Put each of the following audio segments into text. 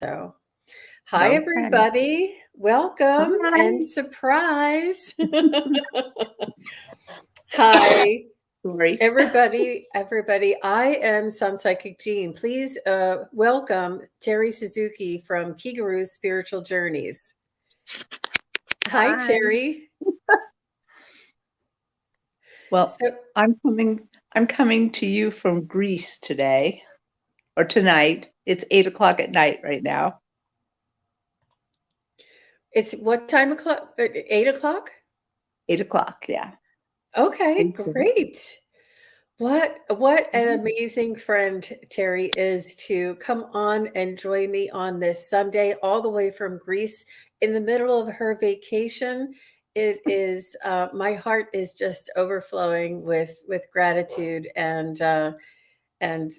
So, hi Okay. everybody. Welcome and Hi. surprise. Hi Sorry. everybody. I am Sun Psychic Jean. Please welcome Terri Suzuki from Kigaru Spiritual Journeys. Hi Hi. Terri. Well, So I'm coming to you from Greece today or tonight. It's 8 o'clock at night right now. it's what time o'clock? 8 o'clock? 8 o'clock, yeah. Okay, 8:30. great. What an amazing friend Terri is to come on and join me on this Sunday, all the way from Greece in the middle of her vacation. It is my heart is just overflowing with gratitude and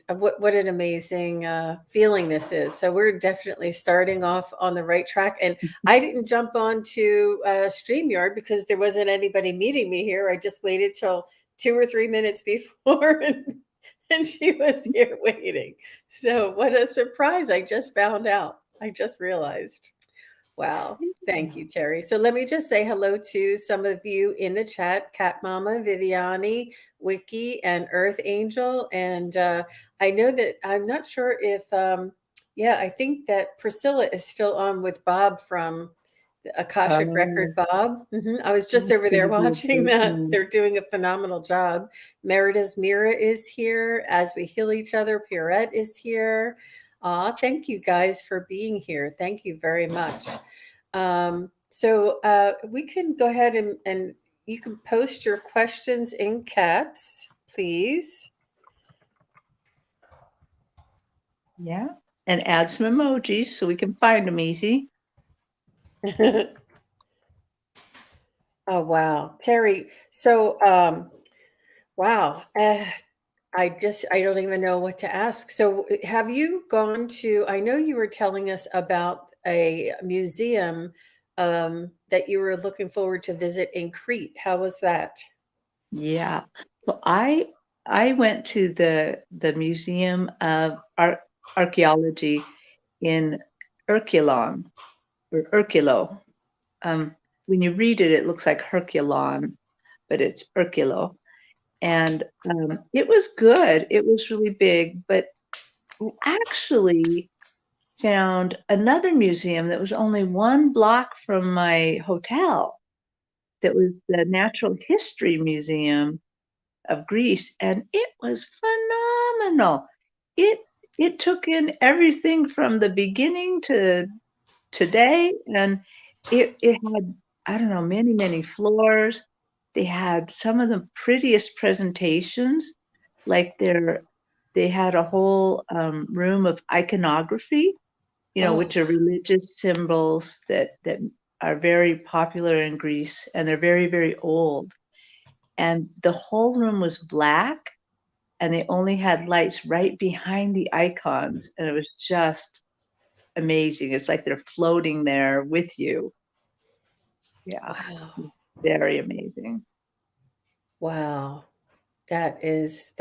what an amazing feeling this is. So we're definitely starting off on the right track. And I didn't jump on to StreamYard because there wasn't anybody meeting me here. I just waited till 2 or 3 minutes before and she was here waiting. So what a surprise. I just found out. I just realized. Wow. Thank you, Terri. So let me just say hello to some of you in the chat, Cat Mama, Viviani, Wiki, and Earth Angel. And I know that I'm not sure if, yeah, I think that Priscilla is still on with Bob from the Akashic Record Oh, Bob. I was just that's over there gonna be a watching great that. night. They're doing a phenomenal job. Merida's Mira is here. As we heal each other, Pierrette is here. Thank you guys for being here. Thank you very much. So we can go ahead and you can post your questions in caps, please. Yeah. And add some emojis so we can find them easy. Oh, wow. Terri, so wow. I don't even know what to ask. So have you gone to, I know you were telling us about a museum that you were looking forward to visit in Crete. How was that? Yeah. So I went to the Museum of Archaeology in Herculon or Herculo. When you read it, it looks like Herculon, but it's Herculo. And it was good. It was really big, but we actually found another museum that was only 1 block from my hotel. That was the Natural History Museum of Greece, and it was phenomenal. It it took in everything from the beginning to today, and it had, I don't know, many floors. They had some of the prettiest presentations, like they had a whole room of iconography, Oh, which are religious symbols that are very popular in Greece, and they're very old. And the whole room was black, and they only had lights right behind the icons, and it was just amazing. It's like they're floating there with you. Yeah, wow. very amazing. Wow. That is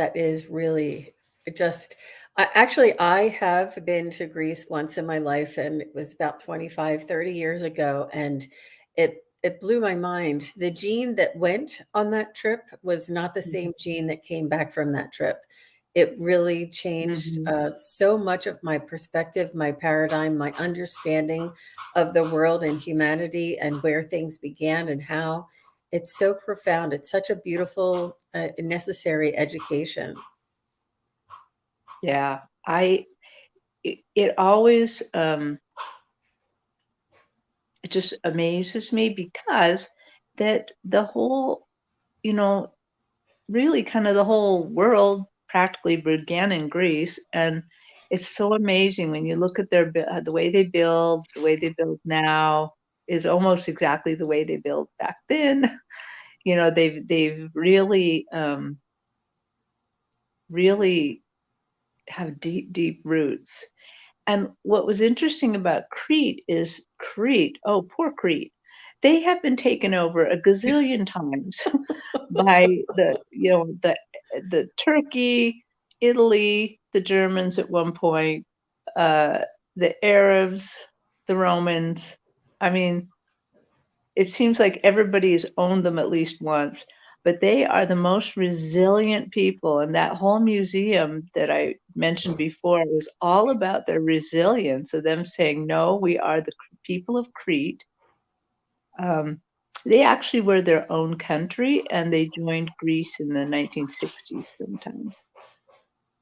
really just actually I have been to Greece once in my life, and it was about 25, 30 years ago, and it blew my mind. The Jean that went on that trip was not the Mhm, same Jean that came back from that trip. It really changed mhm. so much of my perspective, my paradigm, my understanding of the world and humanity and where things began and how. It's so profound. It's such a beautiful, necessary education. Yeah, it always it just amazes me because that the whole, you know, really kind of the whole world practically began in Greece, and it's so amazing when you look at the way the way they build now is almost exactly the way they built back then. They've really have deep roots. And what was interesting about Crete is Crete, oh, poor Crete. They have been taken over a gazillion times by the Turkey, Italy, the Germans at one point. the Arabs, the Romans. I mean, it seems like everybody's owned them at least once, but they are the most resilient people. And that whole museum that I mentioned before was all about their resilience of them saying, no, we are the people of Crete. Um, they actually were their own country and they joined Greece in the 1960s sometime.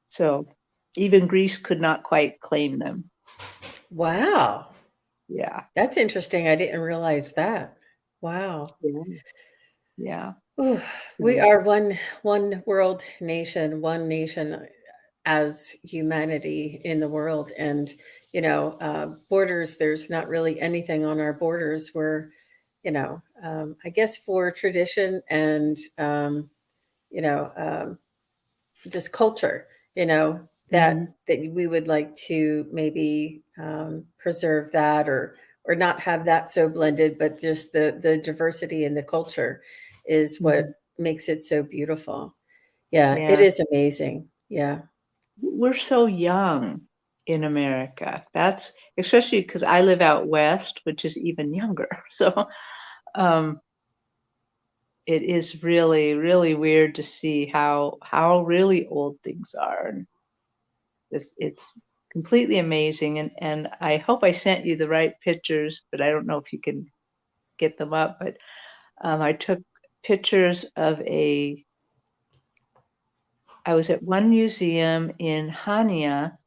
So even Greece could not quite claim them. Wow. Yeah. That's interesting. I didn't realize that. Wow. Yeah. Yeah. Ooh, we So, are one world nation, one nation as humanity in the world, and borders. There's not really anything on our borders. We're, I guess for tradition and you know, um, just culture, mhm, that we would like to maybe preserve that or not have that so blended, but just the diversity in the culture is mhm. what makes it so beautiful. Yeah, it Yeah. is amazing. Yeah. We're so young in America. That's especially because I live out west, which is even younger. So, um, it is really, really weird to see how really old things are, and it's completely amazing, and I hope I sent you the right pictures, but I don't know if you can get them up, but, I took pictures of a I was at one museum in Hania,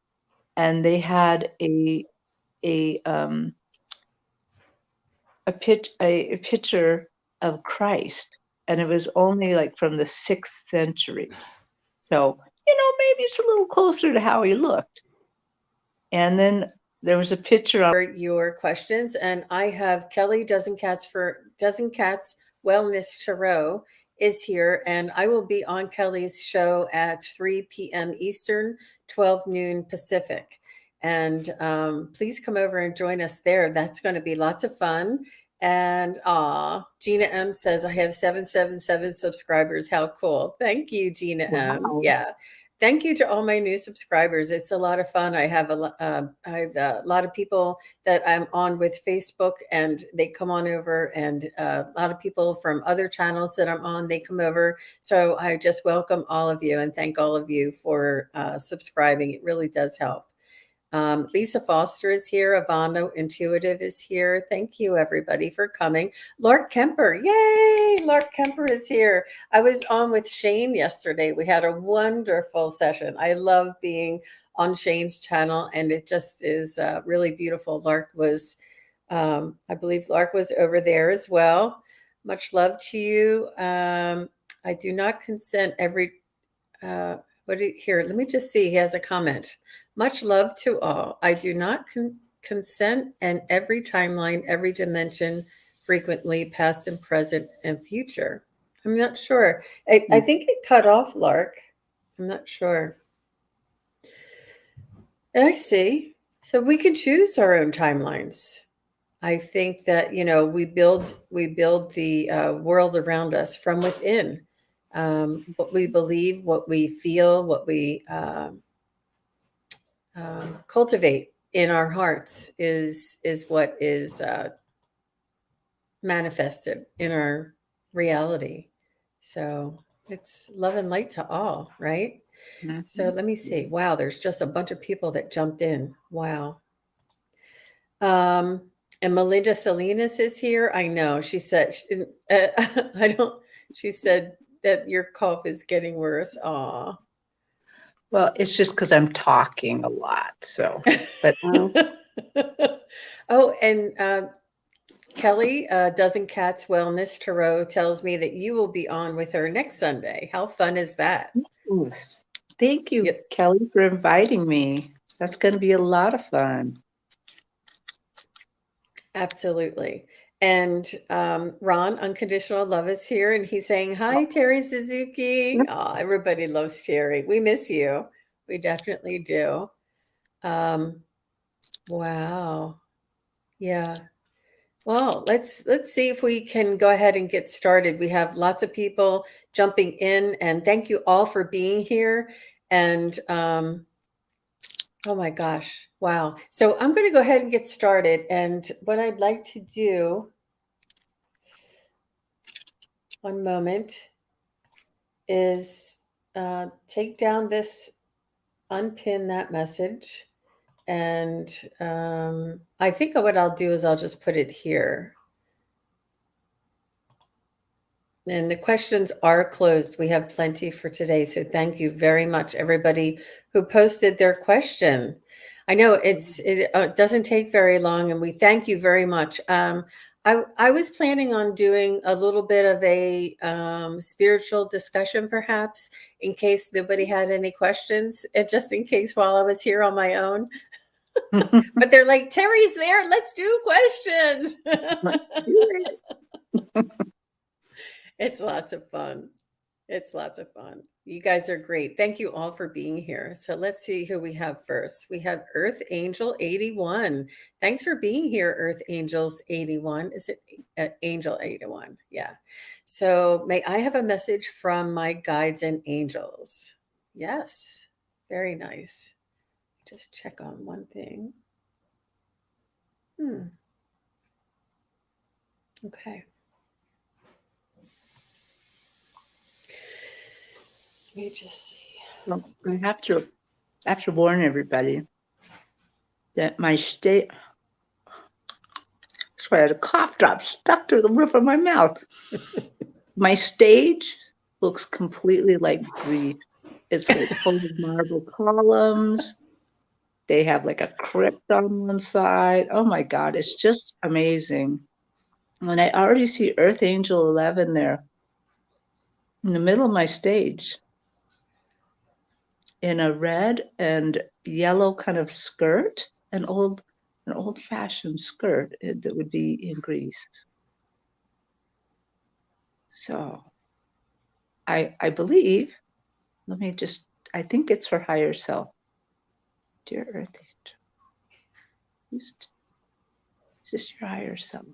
and they had a, um a picture of Christ, and it was only, like, from the 6th century. So, maybe it's a little closer to how he looked. And then there was a picture on. For your questions. And I have Kelly Dozen Cats Wellness Tarot is here, and I will be on Kelly's show at 3 p.m. Eastern, 12 noon Pacific. And please come over and join us there. That's going to be lots of fun. And Gina M says I have 777 subscribers. How cool! Thank you, Gina M. Wow. Yeah. Thank you to all my new subscribers. It's a lot of fun. I have a lot of people that I'm on with Facebook, and they come on over, and a lot of people from other channels that I'm on, they come over. So I just welcome all of you and thank all of you for subscribing. It really does help. Lisa Foster is here. Avando Intuitive is here. Thank you, everybody, for coming. Lark Kemper, yay! Lark Kemper is here. I was on with Shane yesterday. We had a wonderful session. I love being on Shane's channel, and it just is really beautiful. I believe Lark was over there as well. Much love to you. I do not consent every here, let me just see. He has a comment. Much love to all. I do not consent, and every timeline, every dimension, frequently, past and present and future. I'm not sure. I think it cut off, Lark. I'm not sure. I see. So we can choose our own timelines. I think that we build the world around us from within. What we believe, what we feel, what we cultivate in our hearts is what is manifested in our reality. So it's love and light to all, right? So Mhm. let me Yeah. see. Wow, there's just a bunch of people that jumped in. Wow. Um, and Melinda Salinas is here. I know. She said, I don't, she said that your cough is getting worse. Aw. Well, it's just because 'cause I'm talking a lot, so but, Oh, and Kelly, Dozen Cats Wellness Tarot tells me that you will be on with her next Sunday. How fun is that? yes. Thank you, Yep, Kelly, for inviting me. That's gonna be a lot of fun. absolutely. And Ron, Unconditional Love is here, and he's saying, Hi, Terri Suzuki. Oh, everybody loves Terry. We miss you. We definitely do. Um, wow. Yeah. Well, let's see if we can go ahead and get started. We have lots of people jumping in, and thank you all for being here. And oh my gosh, Wow. So I'm going to go ahead and get started. And what I'd like to do, one moment, is take down this, unpin that message. And I think what I'll do is I'll just put it here. And the questions are closed. We have plenty for today. So thank you very much, everybody who posted their question. I know it doesn't take very long, and we thank you very much. I was planning on doing a little bit of a spiritual discussion, perhaps, in case nobody had any questions, and just in case while I was here on my own. But they're like, Terri's there. Let's do questions. It's lots of fun. It's lots of fun. You guys are great. Thank you all for being here. So let's see who we have first. We have Earth Angel 81. Thanks for being here, Earth Angels 81. Is it Angel 81? Yeah. So may I have a message from my guides and angels? Yes. Very nice. Just check on one thing. Okay. Let me just see. Well, I have to warn everybody that my state. So I had a cough drop stuck to the roof of my mouth. My stage looks completely like Greece. It's like full of marble columns. They have like a crypt on one side. Oh my God, it's just amazing. And I already see Earth Angel 11 there in the middle of my stage in a red and yellow kind of skirt, an old-fashioned skirt that would be in Greece. So I believe, I think it's her higher self. Dear Earth Angel, is this your higher self?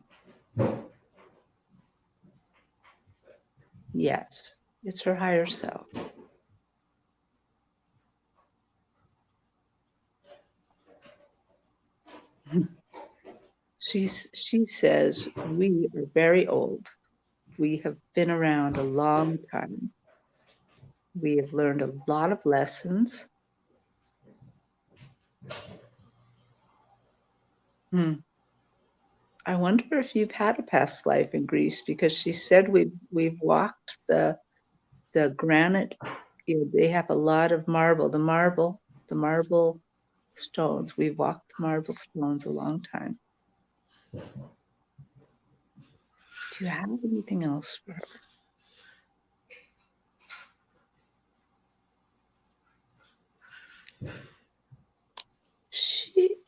Yes, it's her higher self. She says, we are very old. We have been around a long time. We have learned a lot of lessons. I wonder if you've had a past life in Greece, because she said we've walked the granite. You know, they have a lot of marble. The marble stones. We've walked the marble stones a long time. Do you have anything else for her?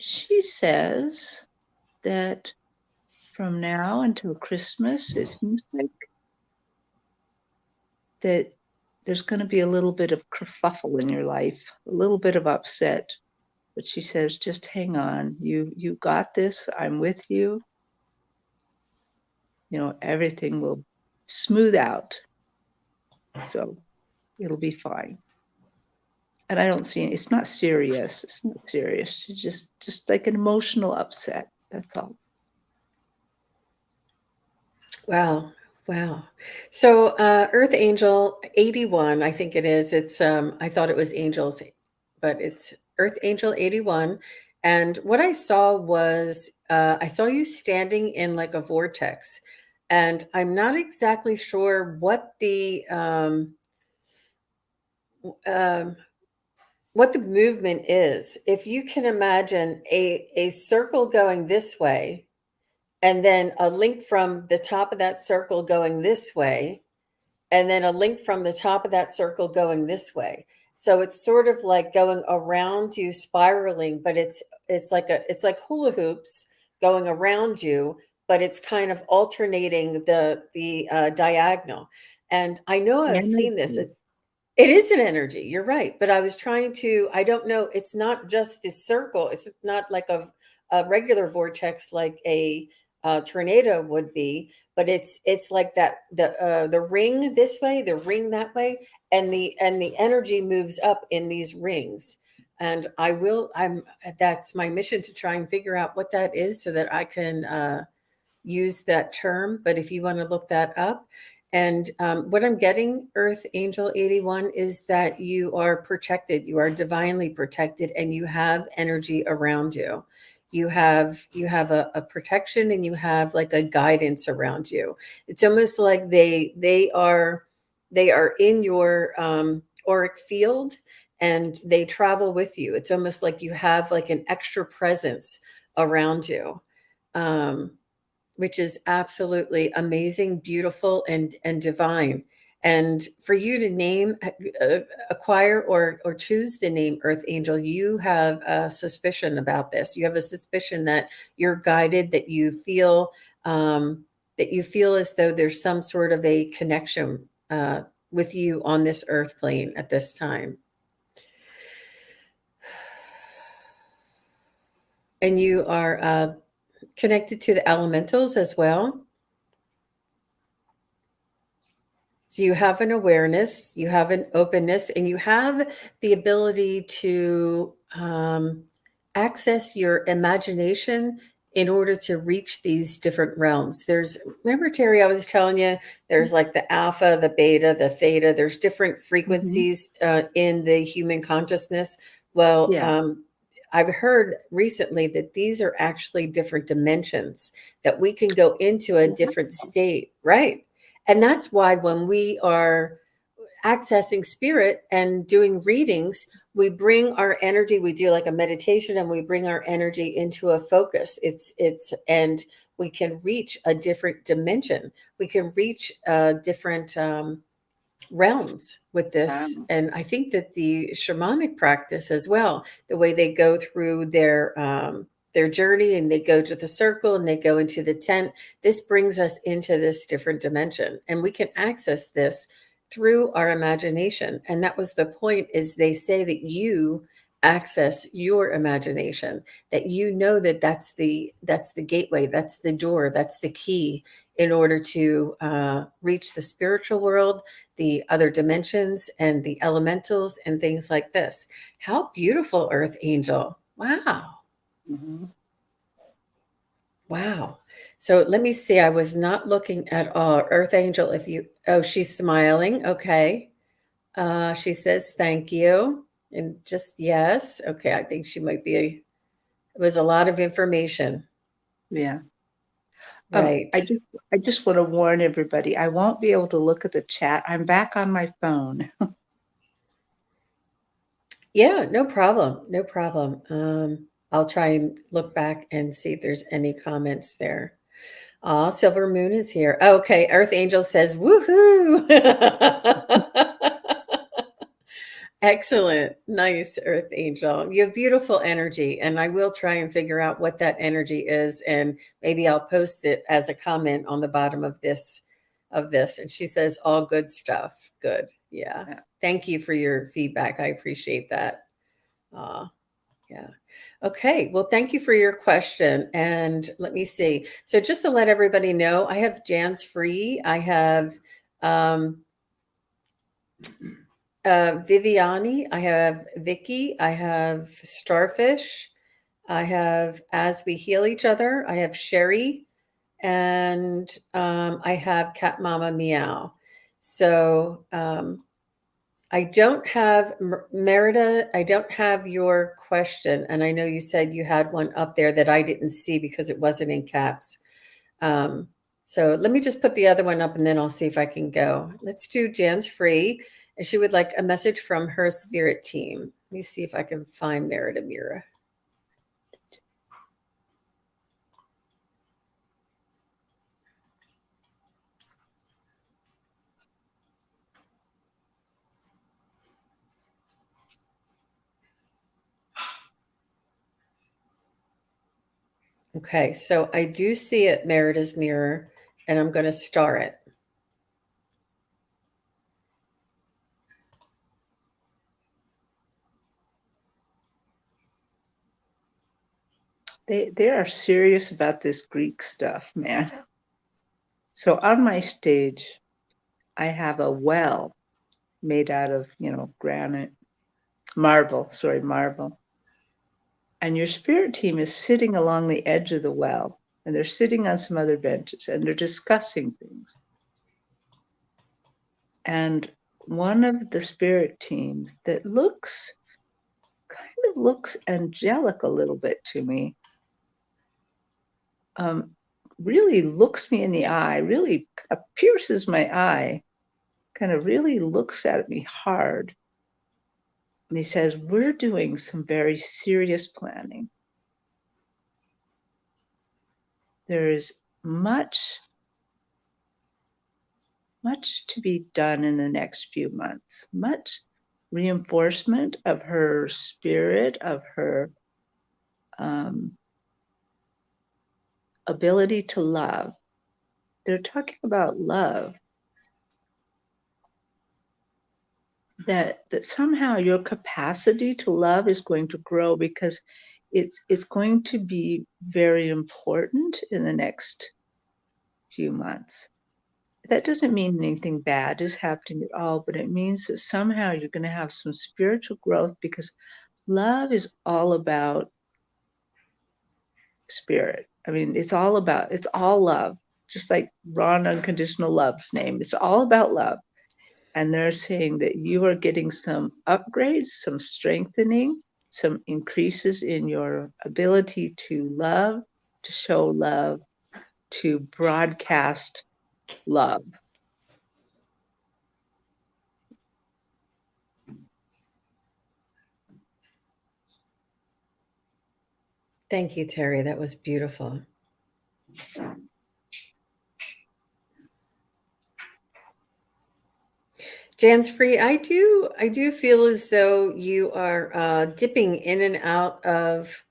She says that from now until Christmas, it seems like that there's going to be a little bit of kerfuffle in your life, a little bit of upset. But she says, just hang on. You got this. I'm with you. You know, everything will smooth out. So it'll be fine. And I don't see it's not serious. It's not serious. It's just like an emotional upset. That's all. Wow. Wow. So Earth Angel 81, I think it is. It's I thought it was angels, but it's Earth Angel 81. And what I saw was I saw you standing in like a vortex. And I'm not exactly sure um, what the movement is. If you can imagine a circle going this way, and then a link from the top of that circle going this way, and then a link from the top of that circle going this way. So it's sort of like going around you, spiraling, but it's like hula hoops going around you, but it's kind of alternating the diagonal. And I know I've seen this. Energy. It is an energy. You're right. But I was trying to, I don't know. It's not just this circle. It's not like a regular vortex like a tornado would be, but it's like that the ring this way, the ring that way, and the energy moves up in these rings. And that's my mission, to try and figure out what that is so that I can use that term. But if you want to look that up, and what I'm getting, Earth Angel 81, is that you are protected, you are divinely protected, and you have energy around you. You have a protection, and you have like a guidance around you. It's almost like they are in your auric field, and they travel with you. It's almost like you have like an extra presence around you. Um, which is absolutely amazing, beautiful, and divine. And for you to name, acquire, or choose the name Earth Angel, you have a suspicion about this. You have a suspicion that you're guided, that you feel as though there's some sort of a connection with you on this earth plane at this time. And you are connected to the elementals as well. So you have an awareness, you have an openness, and you have the ability to access your imagination in order to reach these different realms. Remember, Terry, I was telling you, there's like the alpha, the beta, the theta. There's different Mhm. frequencies in the human consciousness. Well, Yeah. I've heard recently that these are actually different dimensions, that we can go into a different Wow. state, right? And that's why when we are accessing spirit and doing readings, we bring our energy, we do like a meditation, and we bring our energy into a focus. And we can reach a different dimension. We can reach different realms with this. Wow. And I think that the shamanic practice as well, the way they go through their journey, and they go to the circle, and they go into the tent, this brings us into this different dimension, and we can access this through our imagination. And that was the point, is they say that you access your imagination, that you know that that's the gateway, that's the door, that's the key in order to reach the spiritual world, the other dimensions, and the elementals, and things like this. How beautiful, Earth Angel. Wow. Mhm. Wow. So let me see. I was not looking at all. Earth Angel, oh, she's smiling. Okay. She says thank you. And just yes. Okay. I think she might it was a lot of information. Yeah. Right. I just wanna warn everybody, I won't be able to look at the chat. I'm back on my phone. Yeah, no problem. No problem. I'll try and look back and see if there's any comments there. Aw, Silver Moon is here. Okay, Earth Angel says, woohoo! Excellent. Nice, Earth Angel. You have beautiful energy, and I will try and figure out what that energy is, and maybe I'll post it as a comment on the bottom of this. And she says, all good stuff. Good. Yeah. Yeah. Thank you for your feedback. I appreciate that. Yeah. Okay. Well, thank you for your question. And let me see. So just to let everybody know, I have Jan's free. I have um, Viviani. I have Vicky. I have Starfish. I have As We Heal Each Other. I have Sherry. And I have Cat Mama Meow. So I don't have Merida. I don't have your question, and I know you said you had one up there that I didn't see because it wasn't in caps. Um, so let me just put the other one up, and then I'll see if I can go. Let's do Jan's free, and she would like a message from her spirit team. Let me see if I can find Merida Mira. Okay, so I do see it, Merida's mirror, and I'm going to star it. They are serious about this Greek stuff, man. So on my stage, I have a well made out of, granite, marble, sorry, marble. And your spirit team is sitting along the edge of the well, and they're sitting on some other benches, and they're discussing things. And one of the spirit teams that kind of looks angelic a little bit to me, really looks me in the eye, really pierces my eye, kind of really looks at me hard. And he says, we're doing some very serious planning. There is much to be done in the next few months, much reinforcement of her spirit, of her ability to love. They're talking about love. That somehow your capacity to love is going to grow because it's going to be very important in the next few months. That doesn't mean anything bad is happening at all, but it means that somehow you're going to have some spiritual growth because love is all about spirit. I mean, it's all love, just like Ron Unconditional Love's name. It's all about love. And they're saying that you are getting some upgrades, some strengthening, some increases in your ability to love, to show love, to broadcast love. Thank you, Terri. That was beautiful. Jan's free. I do feel as though you are dipping in and out of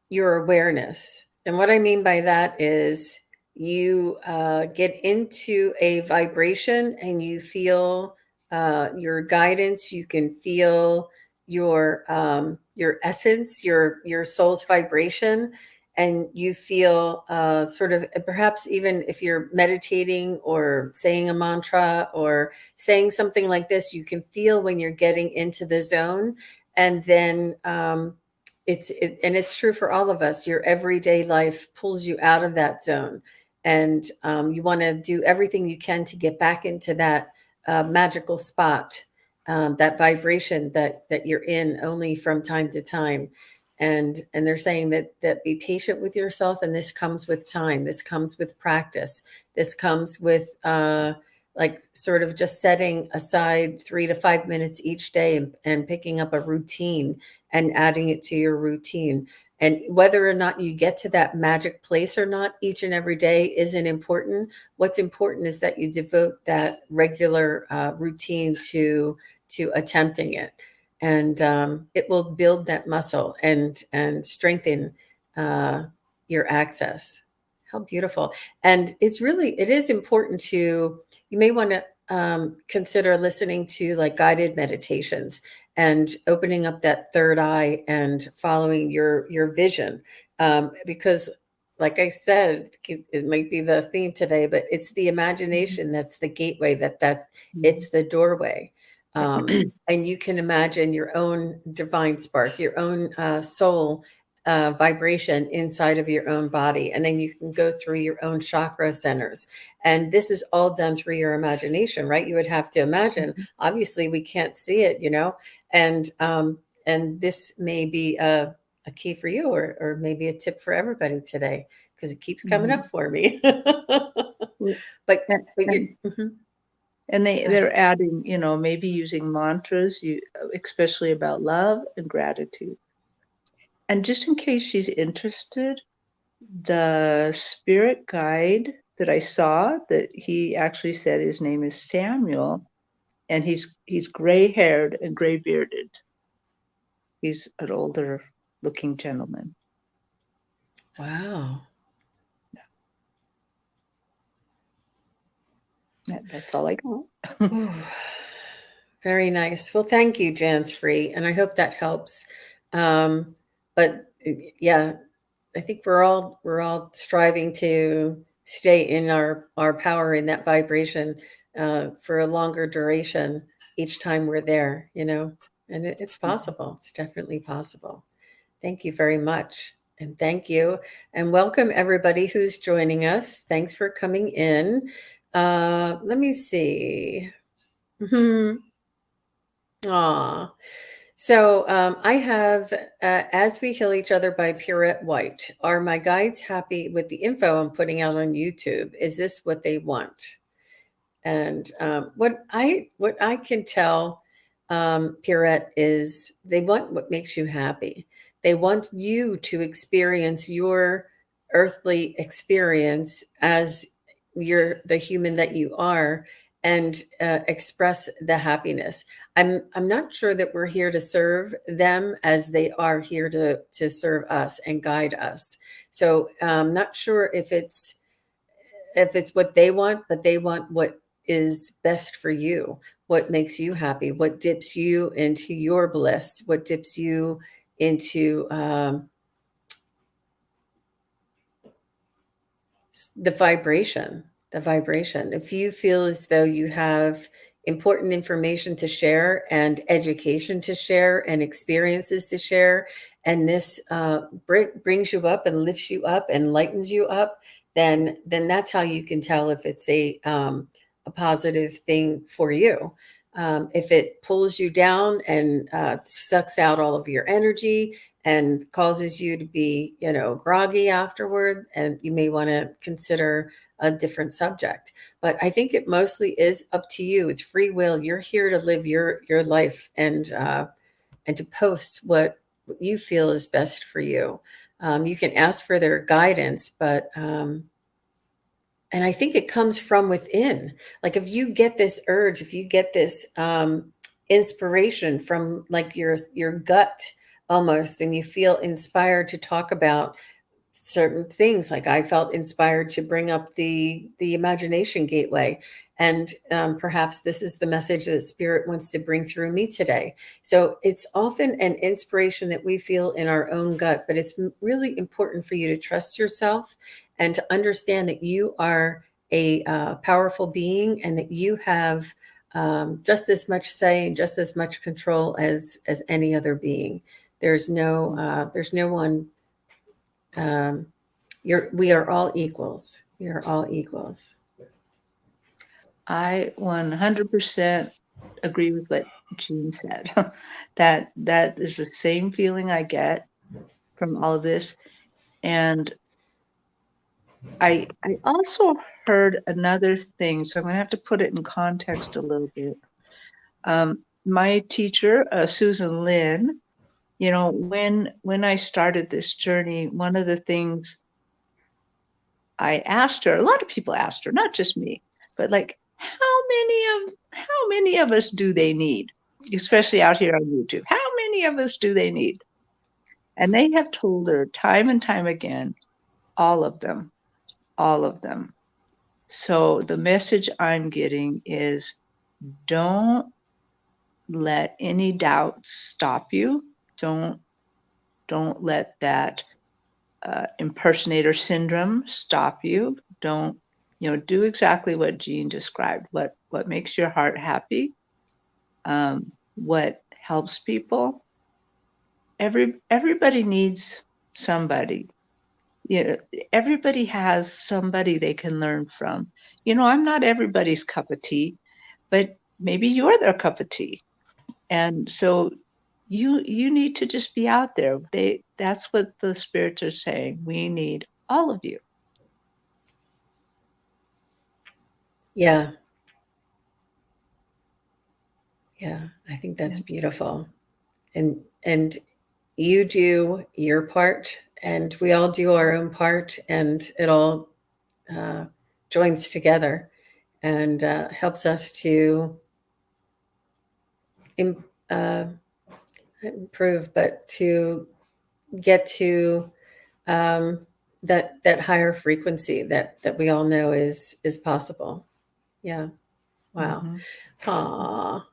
your awareness. And what I mean by that is you get into a vibration and you feel your guidance. You can feel your essence, your soul's vibration, and you feel sort of perhaps even if you're meditating or saying a mantra or saying something like this, you can feel when you're getting into the zone, and then and it's true for all of us. Your everyday life pulls you out of that zone, and you want to do everything you can to get back into that magical spot, that vibration that you're in only from time to time. And they're saying that be patient with yourself, and this comes with time. This comes with practice. This comes with like sort of just setting aside 3 to 5 minutes each day and picking up a routine and adding it to your routine. And whether or not you get to that magic place or not each and every day isn't important. What's important is that you devote that regular routine to attempting it, and it will build that muscle and strengthen your access. How beautiful! And it is important to, you may want to consider listening to like guided meditations and opening up that third eye and following your vision, because like I said, it might be the theme today, but it's the imagination that's the gateway, that's it's the doorway. And you can imagine your own divine spark, your own soul vibration inside of your own body. And then you can go through your own chakra centers. And this is all done through your imagination, right? You would have to imagine. Obviously, we can't see it, and this may be a key for you, or maybe a tip for everybody today, because it keeps coming up for me. but And, but you and, mhm. and they're adding, maybe using mantras, especially about love and gratitude. And just in case she's interested, the spirit guide that I saw, that he actually said his name is Samuel, and he's gray-haired and gray-bearded. He's an older looking gentleman. Wow. That's all I got. Very nice. Well, thank you, Jan's free, and I hope that helps. But yeah, I think we're all striving to stay in our power in that vibration for a longer duration. each time we're there, you know, and it's Mhm. possible. It's definitely possible. Thank you very much. And thank you. And welcome everybody who's joining us. Thanks for coming in. Let me see. Aw. So I have As We Heal Each Other by Purette White. Are my guides happy with the info I'm putting out on YouTube? Is this what they want? And what I can tell, Pierrette, is they want what makes you happy. They want you to experience your earthly experience as the human that you are, and express the happiness. I'm not sure that we're here to serve them as they are here to serve us and guide us. So I'm not sure if it's what they want, but they want what is best for you, what makes you happy, what dips you into your bliss, what dips you into the vibration, the vibration. If you feel as though you have important information to share and education to share and experiences to share, and this brings you up and lifts you up and lightens you up, then that's how you can tell if it's a positive thing for you. If it pulls you down and sucks out all of your energy and causes you to be, groggy afterward, and you may want to consider a different subject. But I think it mostly is up to you. It's free will. You're here to live your life, and to post what you feel is best for you. You can ask for their guidance, but and I think it comes from within. Like if you get this urge, if you get this inspiration from like your gut almost, and you feel inspired to talk about certain things, like I felt inspired to bring up the imagination gateway, and perhaps this is the message that spirit wants to bring through me today. So it's often an inspiration that we feel in our own gut, but it's really important for you to trust yourself and to understand that you are a powerful being, and that you have just as much say and just as much control as any other being. There's no one. um, we are all equals. We are all equals. I 100% agree with what Jean said. That is the same feeling I get from all of this. And I also heard another thing, so I'm gonna have to put it in context a little bit. My teacher, Susan Lin, when I started this journey, one of the things I asked her, a lot of people asked her, not just me, but like, how many of us do they need? Especially out here on YouTube. How many of us do they need? And they have told her time and time again, all of them, all of them. So the message I'm getting is don't let any doubts stop you. Don't let that impersonator syndrome stop you. Don't do exactly what Jean described. What makes your heart happy? What helps people? Everybody needs somebody. Everybody has somebody they can learn from. I'm not everybody's cup of tea, but maybe you're their cup of tea. And so you need to just be out there. That's what the spirits are saying. We need all of you. Yeah, yeah. I think Yeah. that's beautiful. And you do your part, and we all do our own part, and it all uh, joins together and helps us to im- uh, improve, but to get to um, that higher frequency that we all know is possible. Yeah. Wow. Mm-hmm. Aw.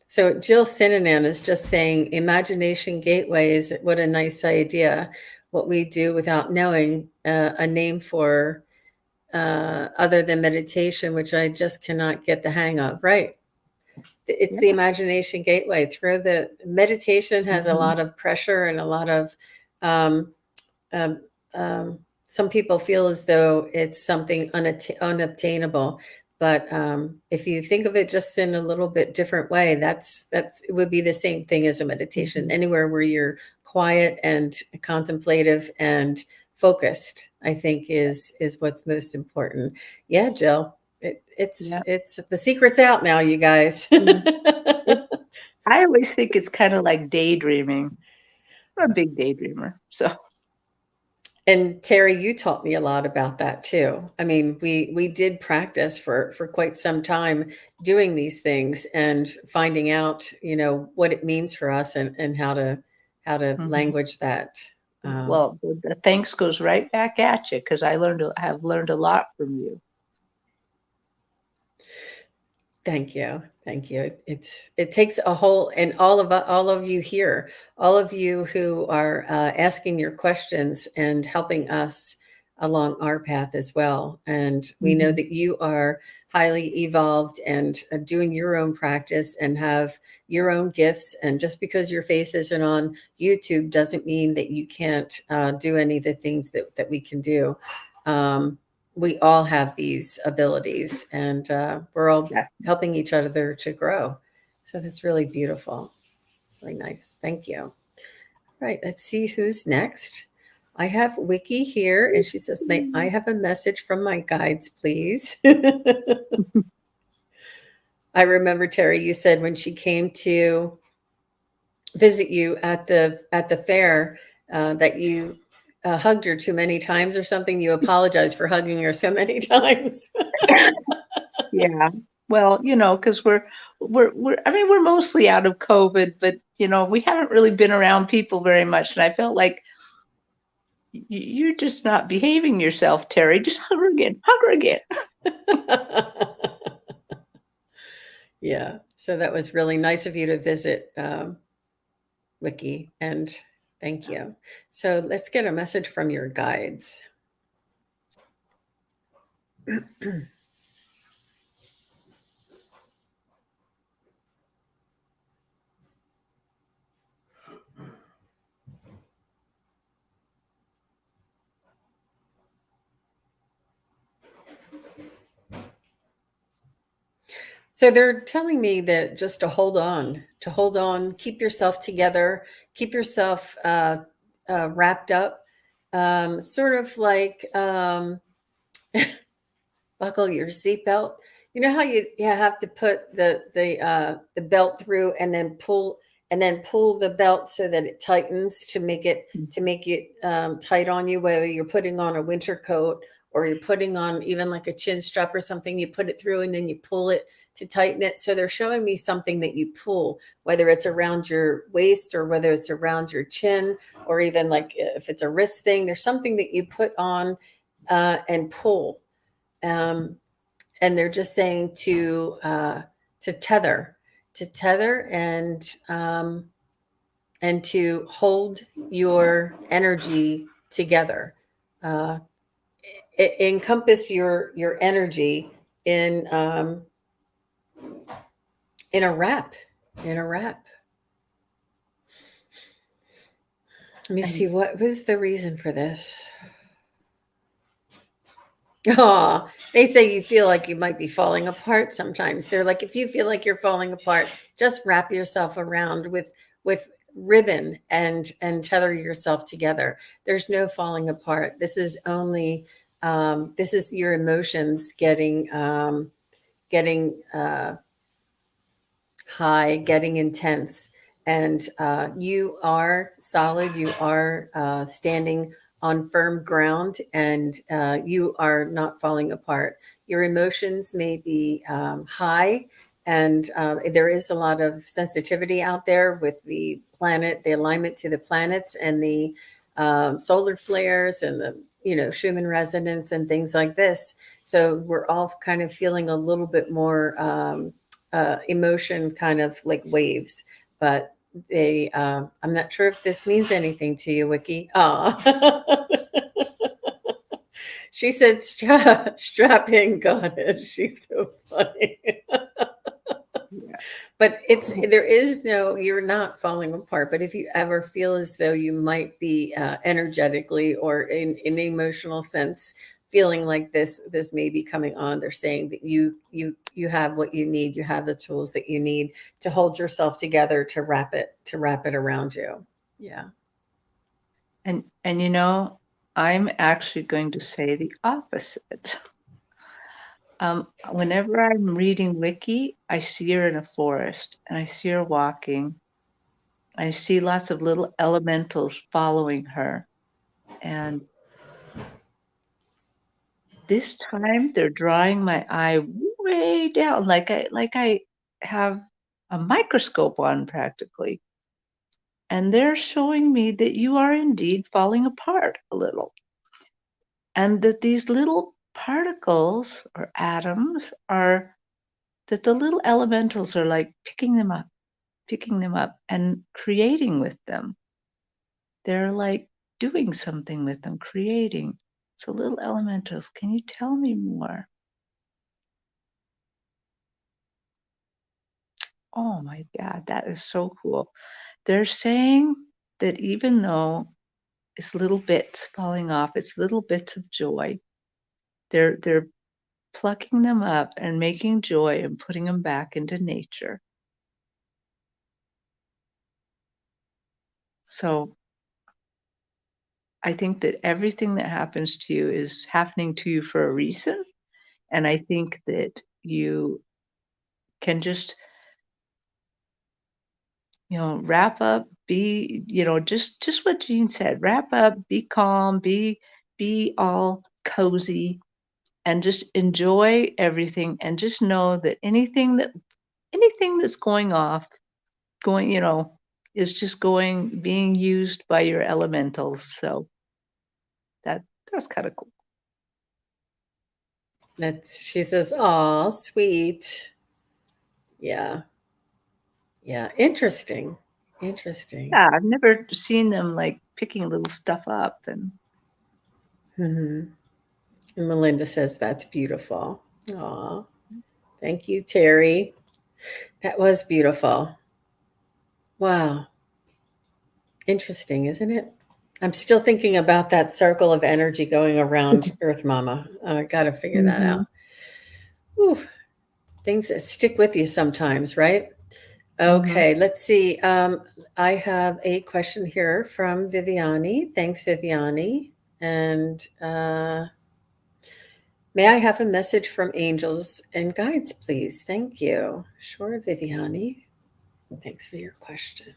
So Jill Sinanan is just saying, imagination gateways. What a nice idea. What we do without knowing a name for other than meditation, which I just cannot get the hang of. Right. it's the Yeah. imagination gateway. Through the meditation has a Mhm. lot of pressure and a lot of um, um, some people feel as though it's something unobtainable. But if you think of it just in a little bit different way, that's it would be the same thing as a meditation. Mhm. Anywhere where you're quiet and contemplative and focused, I think is what's most important. Yeah, Jill. Yeah. It's the secret's out now, you guys. Yeah. It I always think it's kinda like daydreaming. I'm a big daydreamer, so And Terry, you taught me a lot about that too. I mean, we did practice for quite some time doing these things and finding out, what it means for us and how to mhm. language that. Um, Well, the thanks goes right back at you because I have learned a lot from you. Thank you. Thank you. It takes a whole and all of you here, all of you who are asking your questions and helping us along our path as well. And we know Mhm. that you are highly evolved and doing your own practice and have your own gifts. And just because your face isn't on YouTube doesn't mean that you can't do any of the things that we can do. Um, we all have these abilities, and we're all Yeah. helping each other to grow. So that's really beautiful. Really nice. Thank you. Right. Let's see who's next. I have Wiki here, and she says, "May I have a message from my guides, please?" I remember, Terry, you said when she came to visit you at the fair that you hugged her too many times or something. You apologized for hugging her so many times. Yeah. Well, because we're I mean, we're mostly out of COVID, but, we haven't really been around people very much, and I felt like, You're just not behaving yourself, Terry. Just hug her again. Hug her again." Yeah. So that was really nice of you to visit, Wiki, and thank you. So let's get a message from your guides. So they're telling me that just to hold on, keep yourself together, keep yourself wrapped up, sort of like buckle your seatbelt. You know how you have to put the belt through and then pull the belt so that it tightens to make it tight on you, whether you're putting on a winter coat or you're putting on even like a chin strap or something, you put it through and then you pull it to tighten it. So they're showing me something that you pull, whether it's around your waist or whether it's around your chin, or even like if it's a wrist thing, there's something that you put on and pull. Um, and they're just saying to tether, to tether, and to hold your energy together. Uh, encompass your energy in um, in a wrap, in a wrap. Let me And see what was the reason for this. Oh, they say you feel like you might be falling apart sometimes. They're like, if you feel like you're falling apart, just wrap yourself around with ribbon and tether yourself together. There's no falling apart. This is only this is your emotions getting high, getting intense. And you are solid, you are standing on firm ground, and you are not falling apart. Your emotions may be high, and there is a lot of sensitivity out there with the planet, the alignment to the planets, and the solar flares, and the Schumann resonance, and things like this. So we're all kind of feeling a little bit more emotion, kind of like waves, but I'm not sure if this means anything to you, Wiki. Ah, she said strap in goddess. She's so funny. yeah. But it's there is no you're not falling apart, but if you ever feel as though you might be, energetically or in an emotional sense feeling like this may be coming on, they're saying that you have what you need, you have the tools that you need to hold yourself together to wrap it around you. Yeah. And you know, I'm actually going to say the opposite. Whenever I'm reading Wiki, I see her in a forest and I see her walking. I see lots of little elementals following her. And this time they're drawing my eye way down, like I have a microscope on practically. And they're showing me that you are indeed falling apart a little. And that these little particles or atoms are that the little elementals are like picking them up and creating with them. They're like doing something with them, creating. So little elementals, can you tell me more? Oh my God, that is so cool. They're saying that even though it's little bits falling off, it's little bits of joy, they're plucking them up and making joy and putting them back into nature. So I think that everything that happens to you is happening to you for a reason. And I think that you can just, wrap up, be, just what Jean said, wrap up, be calm, be all cozy and just enjoy everything and just know that anything that's going off, going, is just being used by your elementals. So that's kind of cool. That's she says, "Aw, sweet." Yeah. Yeah, interesting. Interesting. Yeah, I've never seen them like picking little stuff up and Mhm. And Melinda says, "That's beautiful." Aw, thank you, Terry. That was beautiful. Wow. Interesting, isn't it? I'm still thinking about that circle of energy going around Earth Mama. I gotta figure that hmm out. Whew. Things that stick with you sometimes, right? hmm Okay, let's see. I have a question here from Viviani. Thanks, Viviani. And may I have a message from angels and guides, please? Thank you. Sure, Viviani. Thanks for your question.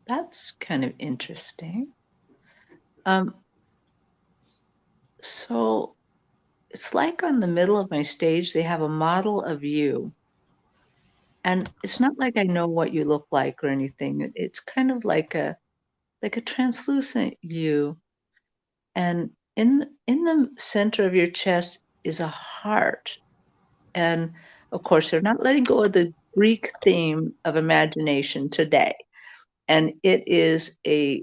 That's kind of interesting. Um, so it's like on the middle of my stage, they have a model of you. And it's not like I know what you look like or anything. It's kind of like a translucent you. And in the center of your chest is a heart. And of course, they're not letting go of the Greek theme of imagination today. And it is a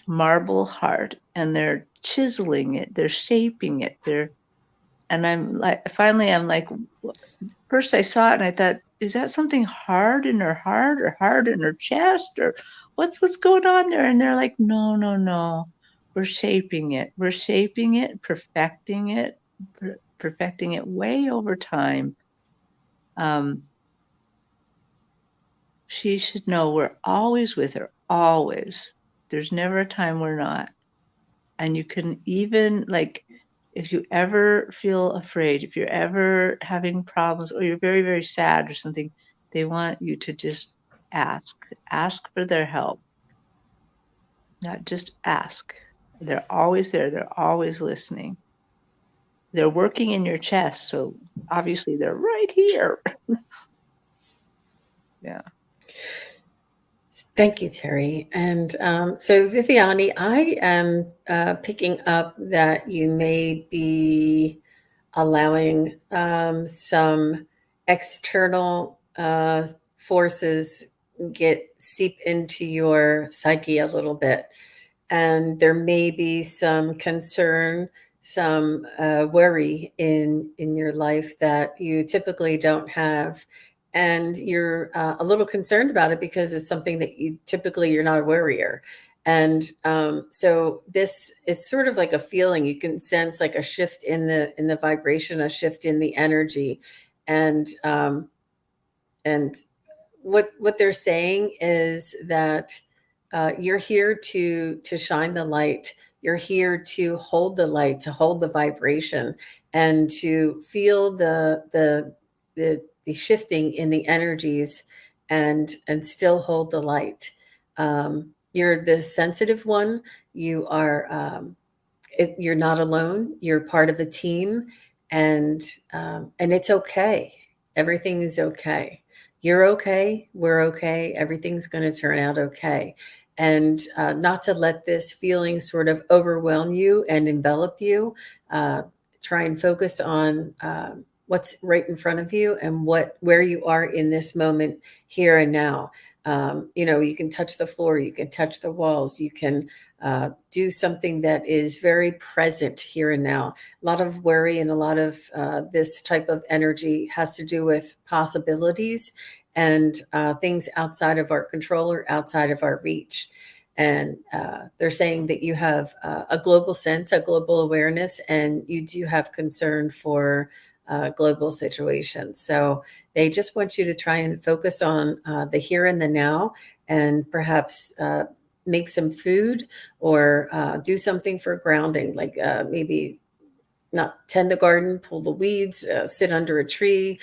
marble heart, and they're chiseling it, they're shaping it, and I'm like, first I saw it and I thought, is that something hard in her heart or hard in her chest or what's going on there? And they're like, no, no, no, we're shaping it, perfecting it way over time. Um, she should know we're always with her, always. There's never a time we're not. And you can even like if you ever feel afraid, if you're ever having problems or you're very, very sad or something, they want you to just ask. Ask for their help. Not just ask. They're always there. They're always listening. they're working in your chest, so obviously they're right here. Yeah. Thank you, Terry. And so, Viviani, I am picking up that you may be allowing some external forces get seep into your psyche a little bit, and there may be some concern, some worry in your life that you typically don't have, and you're a little concerned about it because it's something that you typically you're not a worrier. And so this it's sort of like a feeling you can sense, like a shift in the vibration, a shift in the energy. And um, and what they're saying is that you're here to shine the light. You're here to hold the light, to hold the vibration, and to feel the shifting in the energies, and still hold the light. You're the sensitive one. You are you're not alone. You're part of a team, and it's okay. Everything is okay. You're okay. We're okay. Everything's going to turn out okay. And not to let this feeling sort of overwhelm you and envelop you. Uh, Try and focus on what's right in front of you and what where you are in this moment, here and now. You can touch the floor. You can touch the walls. You can do something that is very present here and now. A lot of worry and a lot of this type of energy has to do with possibilities and things outside of our control or outside of our reach. And they're saying that you have a global sense, a global awareness, and you do have concern for global situations. So they just want you to try and focus on the here and the now, and perhaps make some food, or do something for grounding, like maybe not tend the garden, pull the weeds, sit under a tree,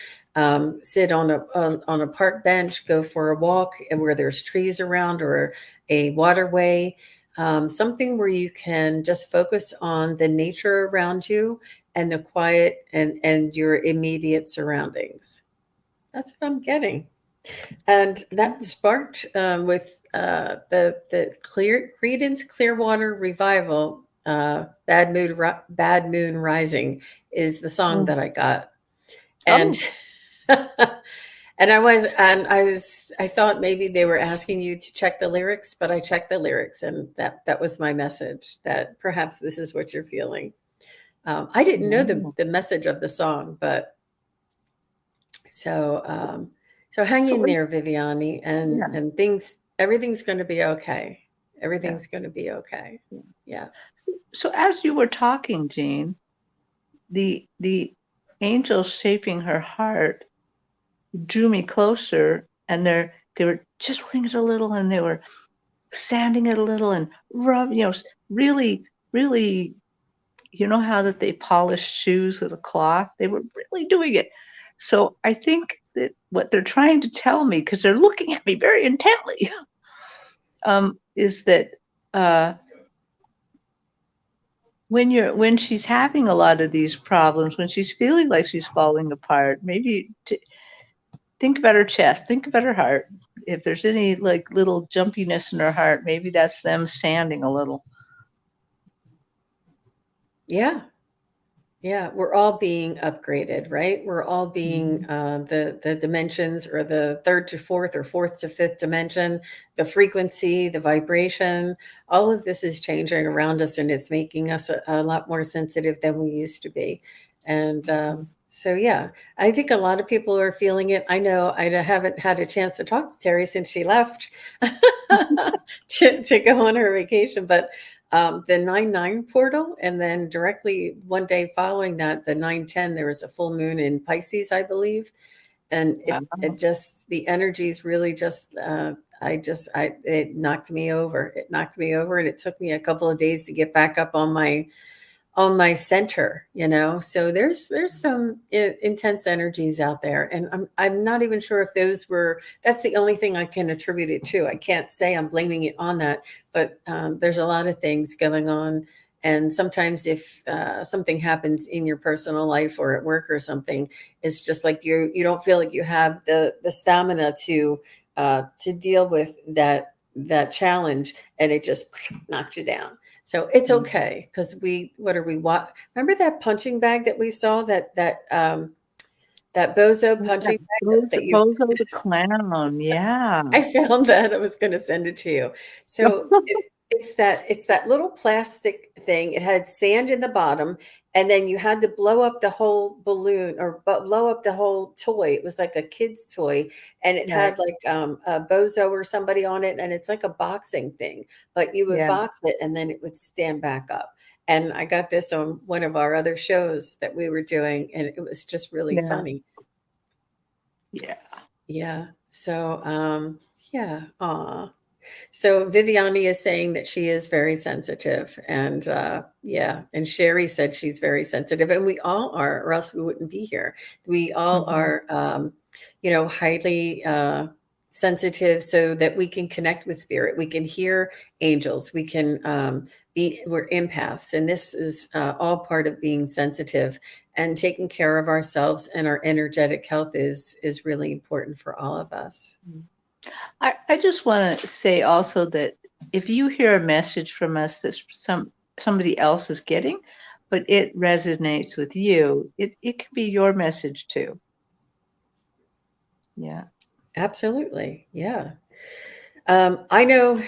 sit on a park bench, go for a walk where there's trees around, or a waterway, something where you can just focus on the nature around you and the quiet and your immediate surroundings. That's what I'm getting. And that sparked with the Clear Creedence Clearwater Revival. Bad Moon Rising is the song Mm. that I got. And Oh, I thought maybe they were asking you to check the lyrics, but I checked the lyrics, and that was my message, that perhaps this is what you're feeling. I didn't know oh. the message of the song, but so, so hang So in what? there, Viviani, Yeah, and everything's going to be okay. yeah, Everything's going to be okay. yeah. Yeah. So as you were talking, Jean, the angel shaping her heart drew me closer, and they were chiseling it a little, and they were sanding it a little, and really, really, how that they polish shoes with a cloth? They were really doing it. So I think that what they're trying to tell me, because they're looking at me very intently, is that uh, when she's having a lot of these problems, when she's feeling like she's falling apart, maybe think about her chest, think about her heart. If there's any like little jumpiness in her heart, maybe that's them sanding a little. Yeah. Yeah, we're all being upgraded, right? We're all being Mhm. the dimensions, or the third to fourth or fourth to fifth dimension, the frequency, the vibration. All of this is changing around us, and it's making us a lot more sensitive than we used to be. And so, yeah, I think a lot of people are feeling it. I know I haven't had a chance to talk to Terry since she left to go on her vacation, but the 9-9 portal, and then directly one day following that, the 9-10, there was a full moon in Pisces, I believe. And it Wow. just, the energies really just, it knocked me over. It knocked me over, and it took me a couple of days to get back up on my center, so there's some intense energies out there, and I'm not even sure if that's the only thing I can attribute it to. I can't say I'm blaming it on that, but there's a lot of things going on And sometimes if something happens in your personal life or at work or something, it's just like you don't feel like you have the stamina to deal with that challenge, and it just knocks you down. So it's Mhm. okay because what are we? What remember that punching bag that we saw that bozo Yeah, punching bag Bozo that you Bozo the Clown, yeah. I found that. I was gonna send it to you. So it's that little plastic thing. It had sand in the bottom, and then you had to blow up the whole balloon or blow up the whole toy. It was like a kid's toy, and it Right, had like a bozo or somebody on it, and it's like a boxing thing. But you would yeah, box it, and then it would stand back up. And I got this on one of our other shows that we were doing, and it was just really yeah, funny. yeah, Yeah. So, yeah. Aw. So Viviani is saying that she is very sensitive, and yeah, and Sherry said she's very sensitive, and we all are, or else we wouldn't be here. We all mhm, are, highly sensitive, so that we can connect with spirit. We can hear angels. We can we're empaths, and this is all part of being sensitive and taking care of ourselves. And our energetic health is really important for all of us. mm. I just wanna say also that if you hear a message from us that somebody else is getting, but it resonates with you, it can be your message too. Yeah, Absolutely, yeah. I know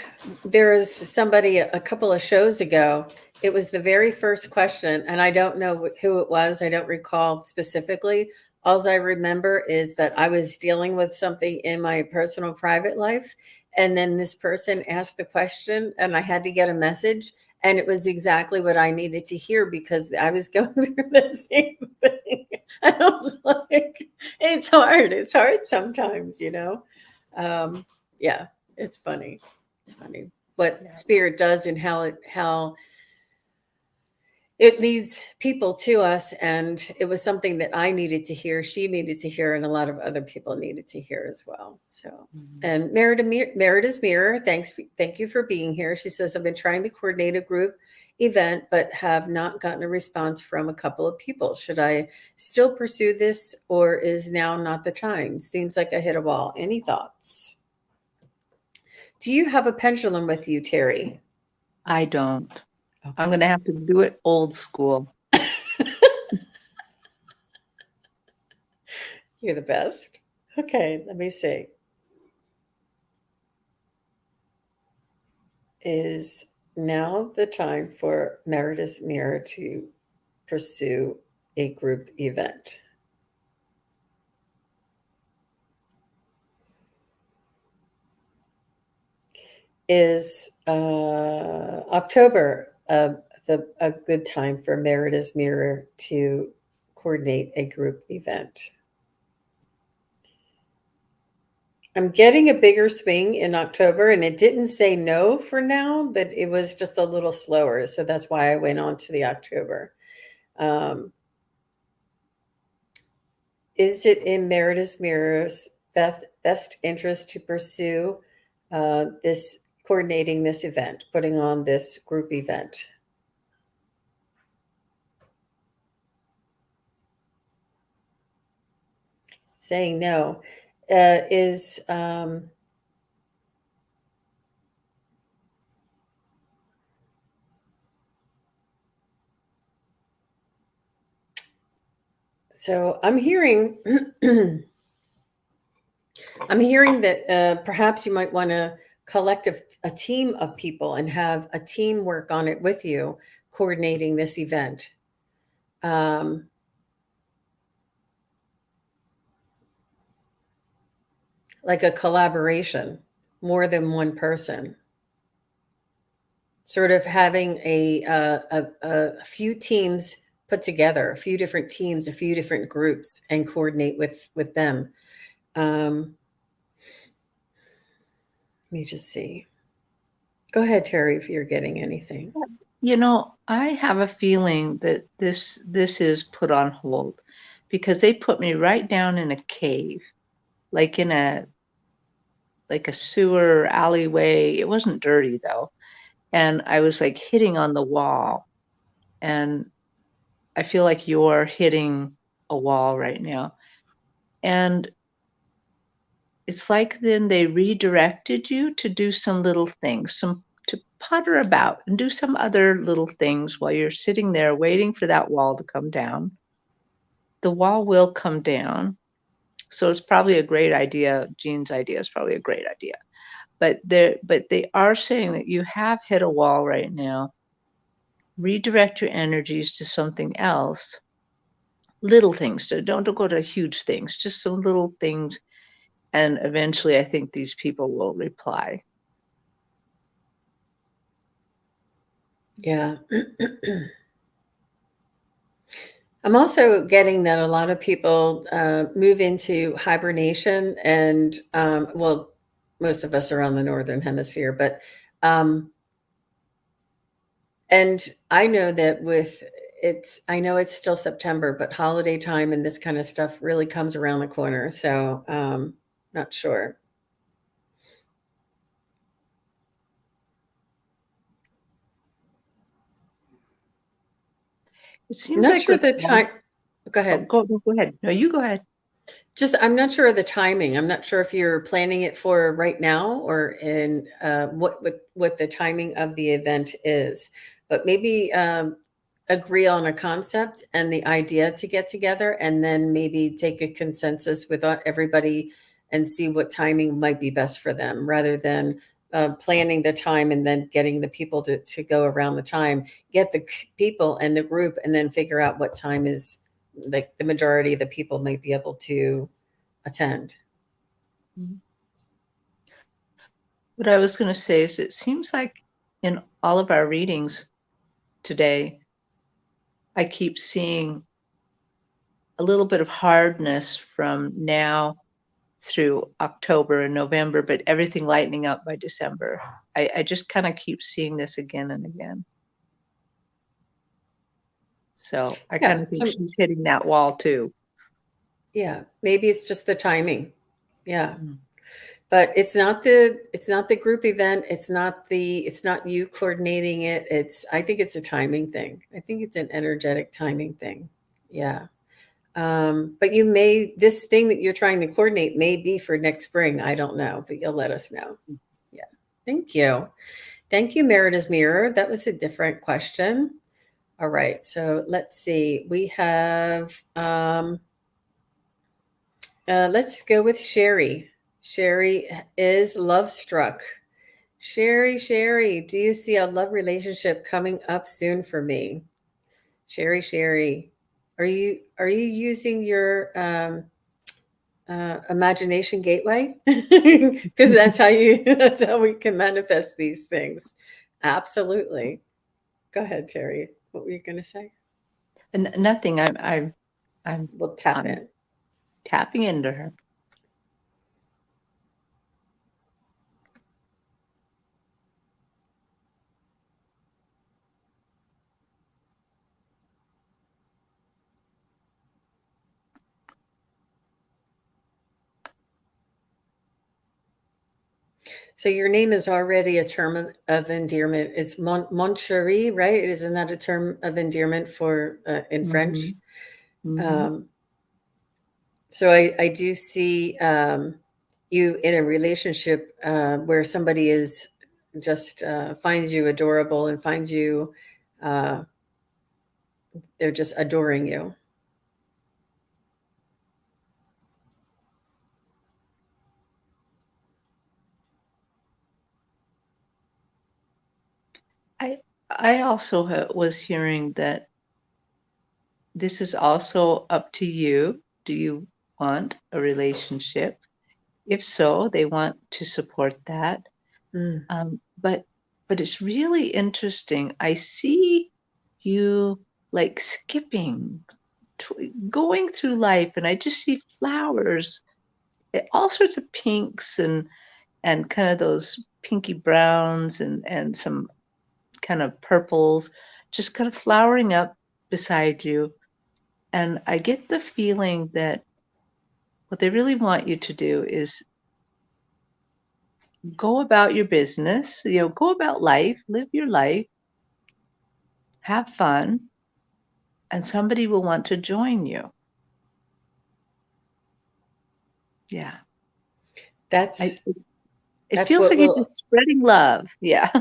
there's somebody a couple of shows ago. It was the very first question, and I don't know who it was. I don't recall specifically. All I remember is that I was dealing with something in my personal private life, and then this person asked the question, and I had to get a message, and it was exactly what I needed to hear because I was going through the same thing. And I was like, it's hard. It's hard sometimes, you know. Yeah. It's funny. It's funny what yeah. spirit does and how it leads people to us. And it was something that I needed to hear, she needed to hear, and a lot of other people needed to hear as well. So, Mhm. and Merida's Mirror, thank you for being here. She says, I've been trying to coordinate a group event, but have not gotten a response from a couple of people. Should I still pursue this, or is now not the time? Seems like I hit a wall. Any thoughts? Do you have a pendulum with you, Terry? I don't. I'm Okay. gonna have to do it old school. You're the best. Okay, let me see. Is now the time for Meredith Mirror to pursue a group event? Is October a good time for Meredith's Mirror to coordinate a group event? I'm getting a bigger swing in October, and it didn't say no for now, but it was just a little slower. So that's why I went on to the October. Um, is it in Meredith Mirror's best interest to pursue this coordinating this event, putting on this group event? Saying no is so I'm hearing I'm hearing that perhaps you might want to collect a team of people and have a team work on it with you, coordinating this event. Um, like a collaboration, more than one person. Sort of having a few teams put together, a few different teams, a few different groups, and coordinate with them. Let me just see. Go ahead, Terry, if you're getting anything. You know, I have a feeling that this is put on hold because they put me right down in a cave, like in a sewer alleyway. It wasn't dirty though. And I was like hitting on the wall. and I feel like you're hitting a wall right now. And it's like then they redirected you to do some little things, some to putter about and do some other little things while you're sitting there waiting for that wall to come down. The wall will come down. So it's probably a great idea. Jean's idea is probably a great idea. But they are saying that you have hit a wall right now. Redirect your energies to something else. Little things. So don't go to huge things, just some little things. And eventually I think these people will reply. Yeah. I'm also getting that a lot of people move into hibernation, and well, most of us are on the northern hemisphere, but um, and I know that with I know it's still September, but holiday time and this kind of stuff really comes around the corner. So, not sure. It seems Not like sure with the all. time. Go Oh, ahead. go ahead. No, you go ahead. Just, I'm not sure of the timing. I'm not sure if you're planning it for right now or in what the timing of the event is. But maybe agree on a concept and the idea to get together, and then maybe take a consensus with everybody and see what timing might be best for them, rather than planning the time and then getting the people to go around the time. Get the people and the group, and then figure out what time is like the majority of the people might be able to attend. Mhm. What I was going to say is it seems like in all of our readings today, I keep seeing a little bit of hardness from now through October and November, but everything lightening up by December. I just kind of keep seeing this again and again. So I kind Yeah, of think some she's hitting that wall too. yeah, maybe it's just the timing. Yeah. Mm. But it's not the group event. It's not you coordinating it. I think it's a timing thing. I think it's an energetic timing thing. Yeah. But this thing that you're trying to coordinate may be for next spring. I don't know, but you'll let us know. Yeah. Thank you. Thank you, Merida's Mirror. That was a different question. All right. So let's see. We have let's go with Sherry. Sherry is love struck. Sherry, do you see a love relationship coming up soon for me? Sherry, are you using your imagination gateway? Because that's how we can manifest these things. Absolutely. Go ahead, Terry. What were you going to say? Nothing. I'm We'll tap I'm in. tapping into her. So your name is already a term of endearment. It's mon chéri, right? Isn't that a term of endearment for in French? Hmm. Hmm. Um, so I do see you in a relationship where somebody is just finds you adorable and finds you uh, they're just adoring you. I also was hearing that this is also up to you. Do you want a relationship? If so, they want to support that. Mm. Um, but but it's really interesting. I see you like skipping, going through life, and I just see flowers, all sorts of pinks and kind of those pinky browns and some kind of purples, just kind of flowering up beside you. And I get the feeling that what they really want you to do is go about your business, go about life, live your life, have fun, and somebody will want to join you. Yeah. I That's it that's feels what like you're will just spreading love. Yeah.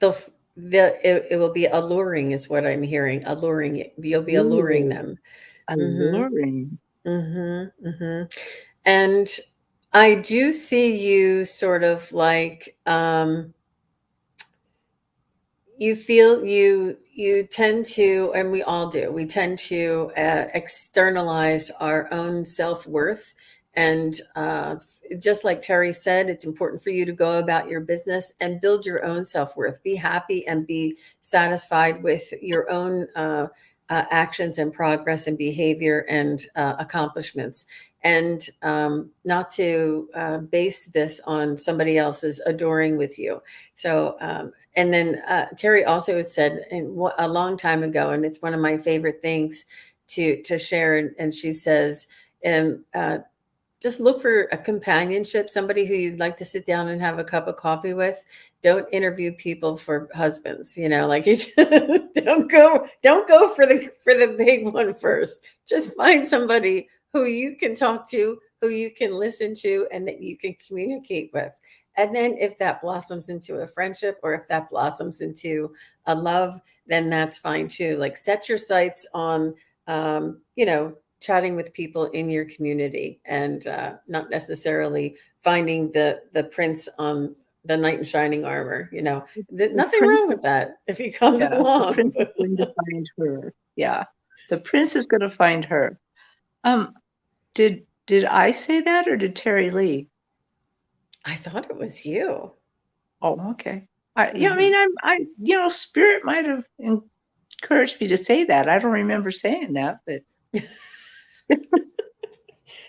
it will be alluring is what I'm hearing. Alluring. You'll be alluring Ooh, them. Mhm. alluring. Mhm. Mhm. And I do see you sort of like you feel you tend to, and we all do, we tend to externalize our own self-worth. And just like Terry said, it's important for you to go about your business and build your own self-worth. Be happy and be satisfied with your own actions and progress and behavior and accomplishments, and not to base this on somebody else's adoring with you. So and then Terry also had said a long time ago, and it's one of my favorite things to share. And she says, just look for a companionship, somebody who you'd like to sit down and have a cup of coffee with. Don't interview people for husbands, like you don't go for the big one first. Just find somebody who you can talk to, who you can listen to, and that you can communicate with. And then if that blossoms into a friendship, or if that blossoms into a love, then that's fine too. Like, set your sights on chatting with people in your community, and not necessarily finding the prince on the knight in shining armor. The Nothing prince wrong is with that if he comes yeah, the along. prince is going to find her. Yeah. The prince is gonna find her. Um, did I say that or did Terry Lee? I thought it was you. Oh, okay. Yeah, I Hmm. mean, Spirit might have encouraged me to say that. I don't remember saying that, but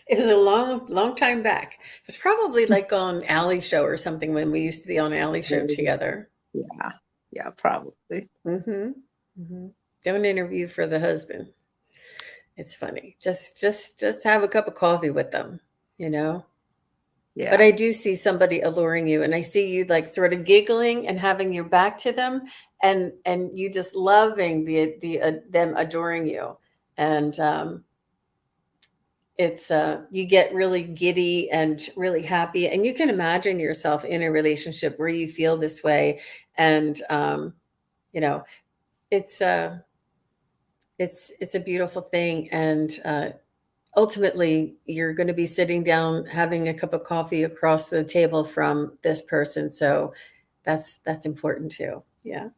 It was a long, long time back. It was probably like on Alley Show or something, when we used to be on Alley Show maybe. together. Yeah, yeah, probably. Hmm. Hmm. Don't interview for the husband. It's funny. Just have a cup of coffee with them, you know? But Yeah. I do see somebody alluring you, and I see you like sort of giggling and having your back to them, and you just loving the them adoring you. And it's you get really giddy and really happy, and you can imagine yourself in a relationship where you feel this way. And you know, it's it's a beautiful thing. And ultimately you're going to be sitting down having a cup of coffee across the table from this person, so that's important too. Yeah.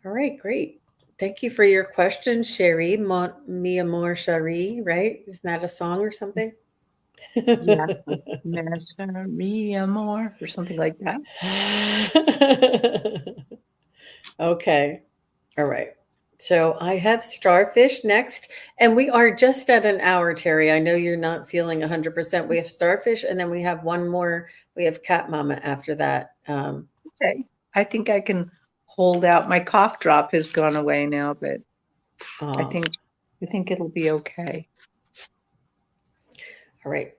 All right, great. Thank you for your question, Sherry. Mi amor Cherie, right? Isn't that a song or something? Yeah. Like Maria Moore or something like that. Okay. All right. So I have starfish next, and we are just at an hour, Terry. I know you're not feeling 100%. We have starfish, and then we have one more. We have cat mama after that. Okay. I think I can hold out. My cough drop has gone away now, but I Oh, think I think it'll be okay. all right.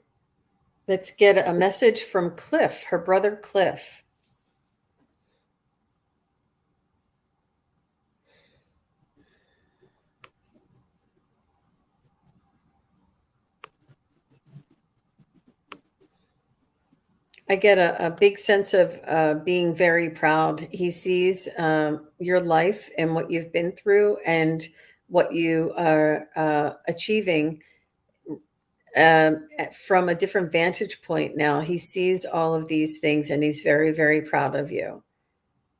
Let's get a message from Cliff, her brother Cliff. I get a big sense of being very proud. He sees your life and what you've been through and what you are achieving from a different vantage point now. He sees all of these things, and he's very, very proud of you.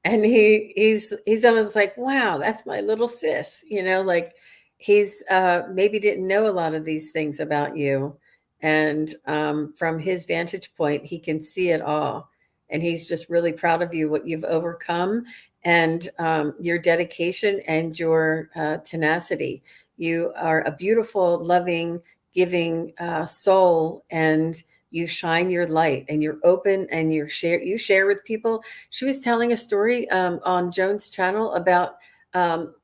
And he's almost like, wow, that's my little sis, like he's maybe didn't know a lot of these things about you. And from his vantage point, he can see it all. And he's just really proud of you, what you've overcome, and your dedication and your tenacity. You are a beautiful, loving, giving soul, and you shine your light, and you're open, and you share with people. She was telling a story on Joan's channel about um,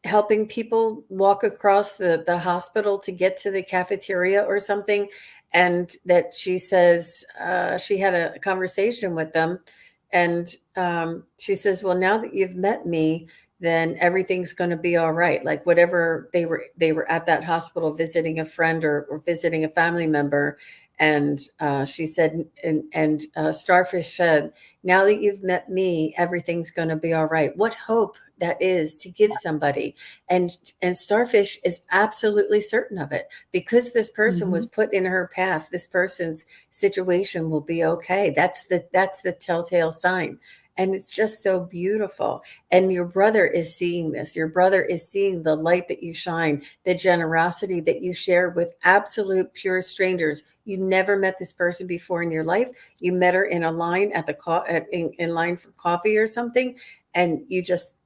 helping people walk across the hospital to get to the cafeteria or something. And that she says she had a conversation with them. And she says, well, now that you've met me, then everything's going to be all right. Like whatever they were at that hospital visiting a friend or visiting a family member, and she said, and Starfish said, "Now that you've met me, everything's going to be all right." What hope that is to give somebody, and and Starfish is absolutely certain of it because this person was Mhm. put in her path. This person's situation will be okay. That's the telltale sign, and it's just so beautiful. And your brother is seeing this. Your brother is seeing the light that you shine, the generosity that you share with absolute pure strangers. You never met this person before in your life. You met her in a line at the in line for coffee or something, and you just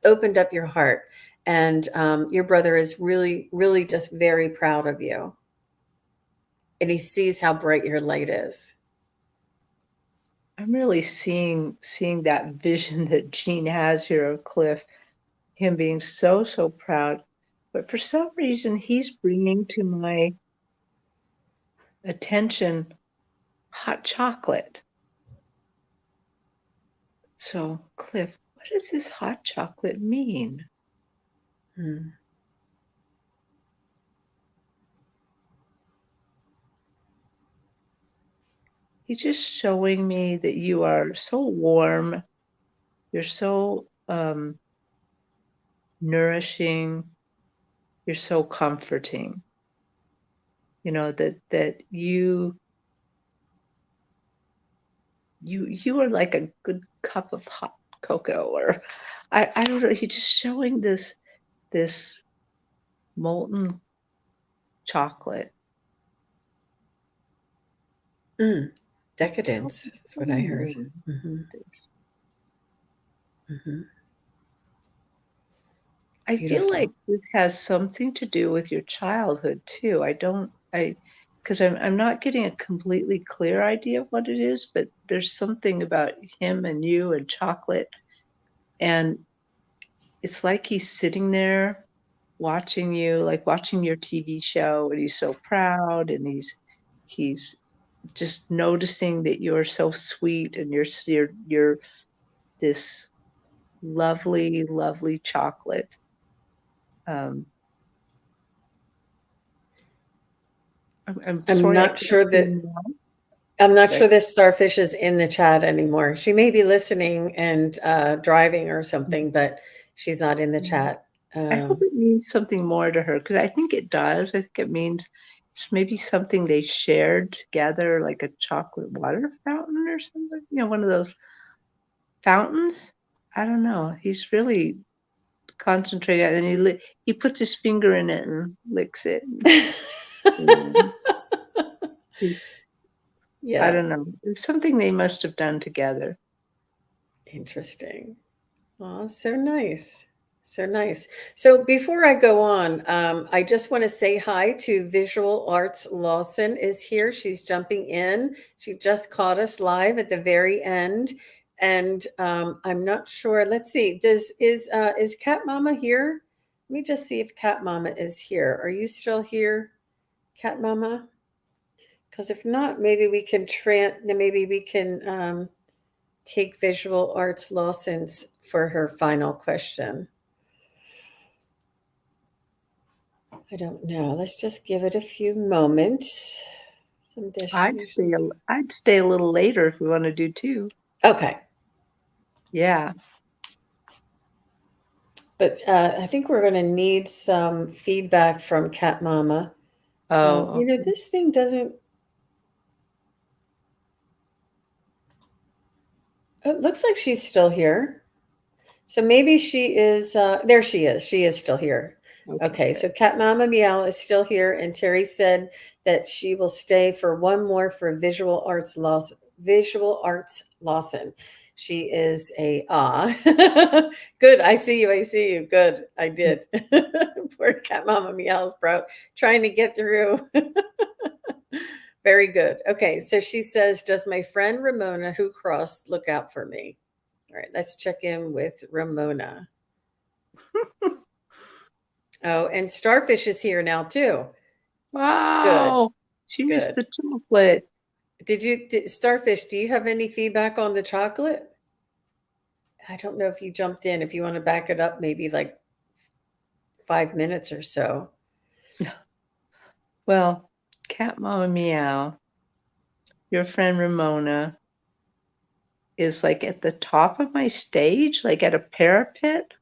opened up your heart. And your brother is really, really just very proud of you, and he sees how bright your light is. I'm really seeing that vision that Gene has here of Cliff, him being so, so proud. But for some reason, he's bringing to my attention hot chocolate. So, Cliff, what does this hot chocolate mean? Hmm. He's just showing me that you are so warm, you're so nourishing, you're so comforting. You know that you are like a good cup of hot cocoa, or I don't know. He's just showing this molten chocolate. Mm. Tell Decadence is tell what I me heard. more. Hmm. Hmm. I feel like Beautiful. this has something to do with your childhood too. I don't I because I'm not getting a completely clear idea of what it is, but there's something about him and you and chocolate, and it's like he's sitting there watching you, like watching your TV show, and he's so proud, and he's just noticing that you're so sweet and you're this lovely, lovely chocolate. Um, I'm I'm sorry I not can't sure see that now, I'm not but I sure this starfish is in the chat anymore. She may be listening and driving or something, but she's not in the mhm. chat. I hope Um, it means something more to her because I think it does. I think it means it's maybe something they shared together, like a chocolate water fountain or something, one of those fountains? I don't know. He's really concentrating, and he puts his finger in it and licks it, and it's I yeah, don't know. It's something they must have done together. interesting. Oh, so nice. So nice. So before I go on, I just want to say hi to Visual Arts Lawson is here. She's jumping in. She just caught us live at the very end. And I'm not sure. Let's see. Is Cat Mama here? Let me just see if Cat Mama is here. Are you still here, Cat Mama? Because if not, maybe we can take Visual Arts Lawson's for her final question. I don't know. Let's just give it a few moments. Some distributions. I'd stay a little later if we want to do two. Okay, Yeah. but I think we're going to need some feedback from Cat Mama. Oh, okay. This thing doesn't. It looks like she's still here. So maybe she is. There she is. She is still here. Okay, Okay, so good. Cat Mama Meow is still here, and Terry said that she will stay for one more for Visual Arts Loss. Visual Arts Lawson. She is a good. I see you. I see you. Good. I did. Poor Cat Mama Meow's bro trying to get through. Very good. Okay, so she says, "Does my friend Ramona who crossed look out for me?" All right, let's check in with Ramona. Oh, and Starfish is here now too. Good, Wow. She missed good. the chocolate. Starfish, do you have any feedback on the chocolate? I don't know if you jumped in. If you want to back it up, maybe like 5 minutes or so. Well, Cat Mama Meow, your friend Ramona, is like at the top of my stage, like at a parapet.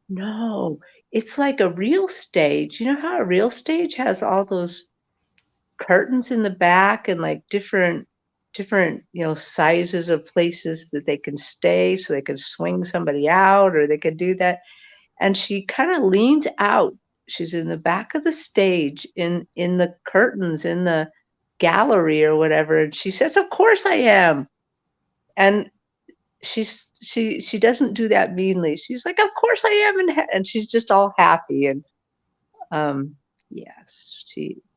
No, it's like a real stage. You know how a real stage has all those curtains in the back and like different, sizes of places that they can stay so they can swing somebody out or they could do that. And she kind of leans out. She's in the back of the stage in the curtains in the gallery or whatever, and she says, "Of course I am." And she doesn't do that meanly. She's like, "Of course I am," and she's just all happy. And yes,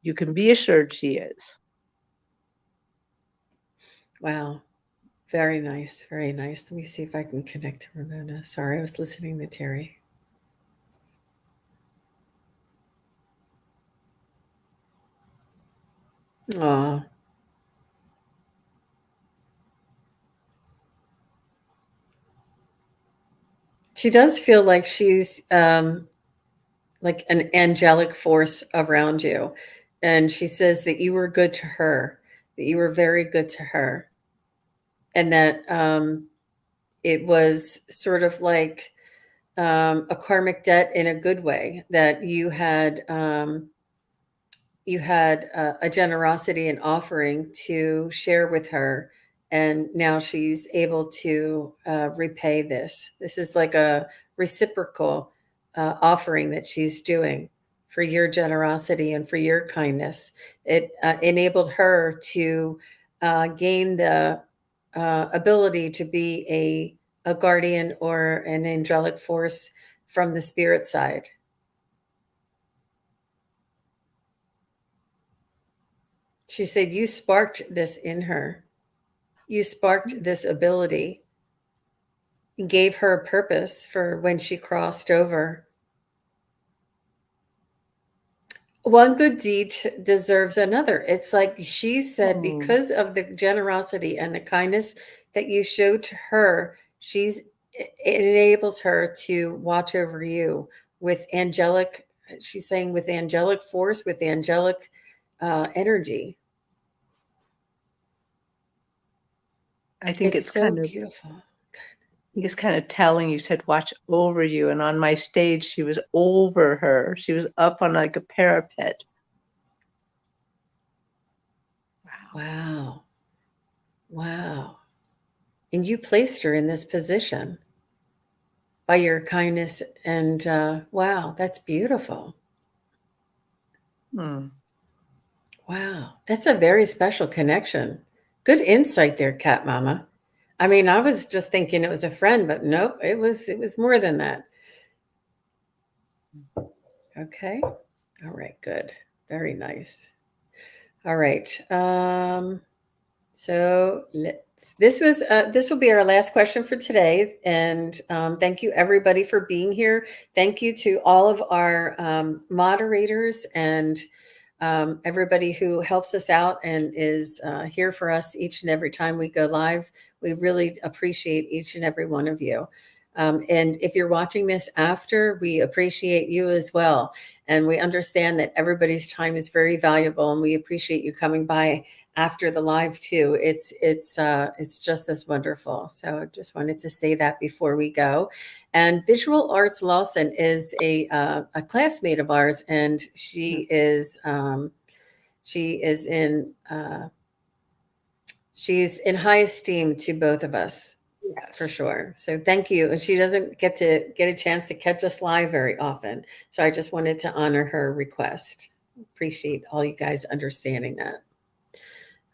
you can be assured she is. Wow. Very nice. Very nice. Let me see if I can connect to Ramona. Sorry, I was listening to Terry. Aw. She does feel like she's like an angelic force around you. And she says that you were good to her, that you were very good to her, and that it was sort of like a karmic debt in a good way, that you had a generosity and offering to share with her, and now she's able to repay this. This is like a reciprocal offering that she's doing for your generosity and for your kindness. It enabled her to gain the ability to be a guardian or an angelic force from the spirit side. She said, "You sparked this in her. You sparked this ability and gave her a purpose for when she crossed over. One good deed deserves another." It's like she said, Oh, because of the generosity and the kindness that you showed to her, it enables her to watch over you with angelic, she's saying, with angelic force, with angelic energy. I think It's it's so kind of beautiful. think it's kind of telling. You said, "Watch over you," and on my stage, she was over her. She was up on like a parapet. Wow. Wow. Wow. And you placed her in this position by your kindness. And wow, that's beautiful. Hmm. Wow. That's a very special connection. Good insight there, Cat Mama. I mean, I was just thinking it was a friend, but nope, it was more than that. Okay. All right, good. Very nice. All right. So this will be our last question for today, and thank you everybody for being here. Thank you to all of our moderators and everybody who helps us out and is here for us each and every time we go live. We really appreciate each and every one of you. And if you're watching this after, we appreciate you as well. And we understand that everybody's time is very valuable, and we appreciate you coming by after the live too. It's just as wonderful. So I just wanted to say that before we go. And Visual Arts Lawson is a classmate of ours, and she is in she's in high esteem to both of us, for Yes. sure. So thank you. And she doesn't get a chance to catch us live very often. So I just wanted to honor her request. Appreciate all you guys understanding that.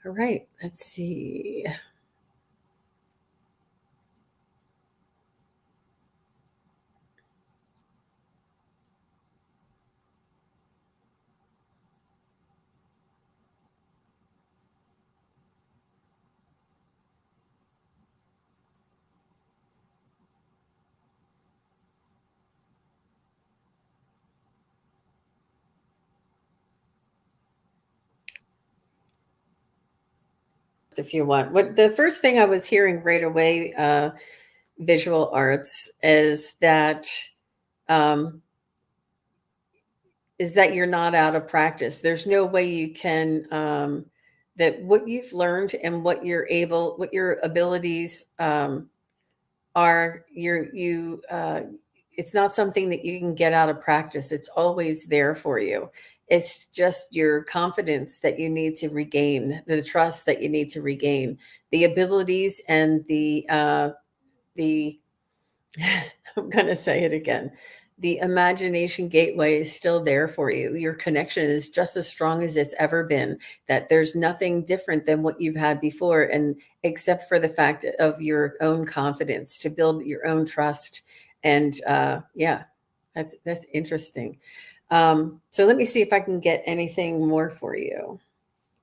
All right, let's see. If you want. What the first thing I was hearing right away, visual arts um, is that you're not out of practice. There's no way you can that what you've learned and what your abilities are it's not something that you can get out of practice. It's always there for you. It's just your confidence that you need to regain, the trust that you need to regain, the abilities and the I'm going to say it again. The imagination gateway is still there for you. Your connection is just as strong as it's ever been, that there's nothing different than what you've had before. And except for the fact of your own confidence to build your own trust. And yeah, that's interesting. So let me see if I can get anything more for you.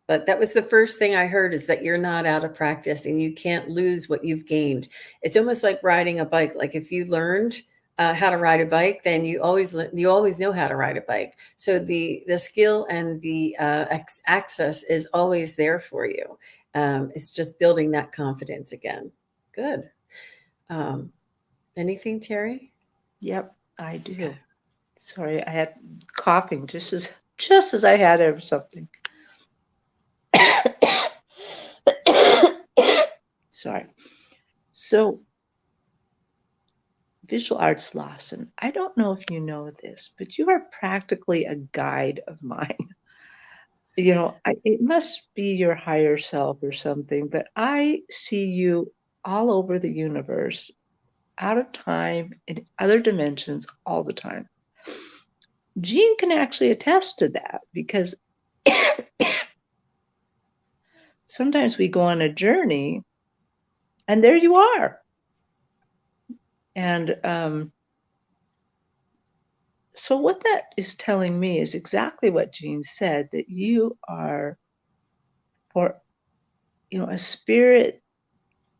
But that was the first thing I heard, is that you're not out of practice and you can't lose what you've gained. It's almost like riding a bike. Like if you learned how to ride a bike, then you always know how to ride a bike. So the skill and the access is always there for you. It's just building that confidence again. Good. Um, Anything, Terry? Yep, I Okay. do. Sorry, I had coughing just as I had of something. Sorry. So, visual arts, Lawson, I don't know if you know this, but you are practically a guide of mine. It must be your higher self or something, but I see you all over the universe, out of time, in other dimensions all the time. Jean can actually attest to that because sometimes we go on a journey and there you are. And so what that is telling me is exactly what Jean said, that you are, for a spirit,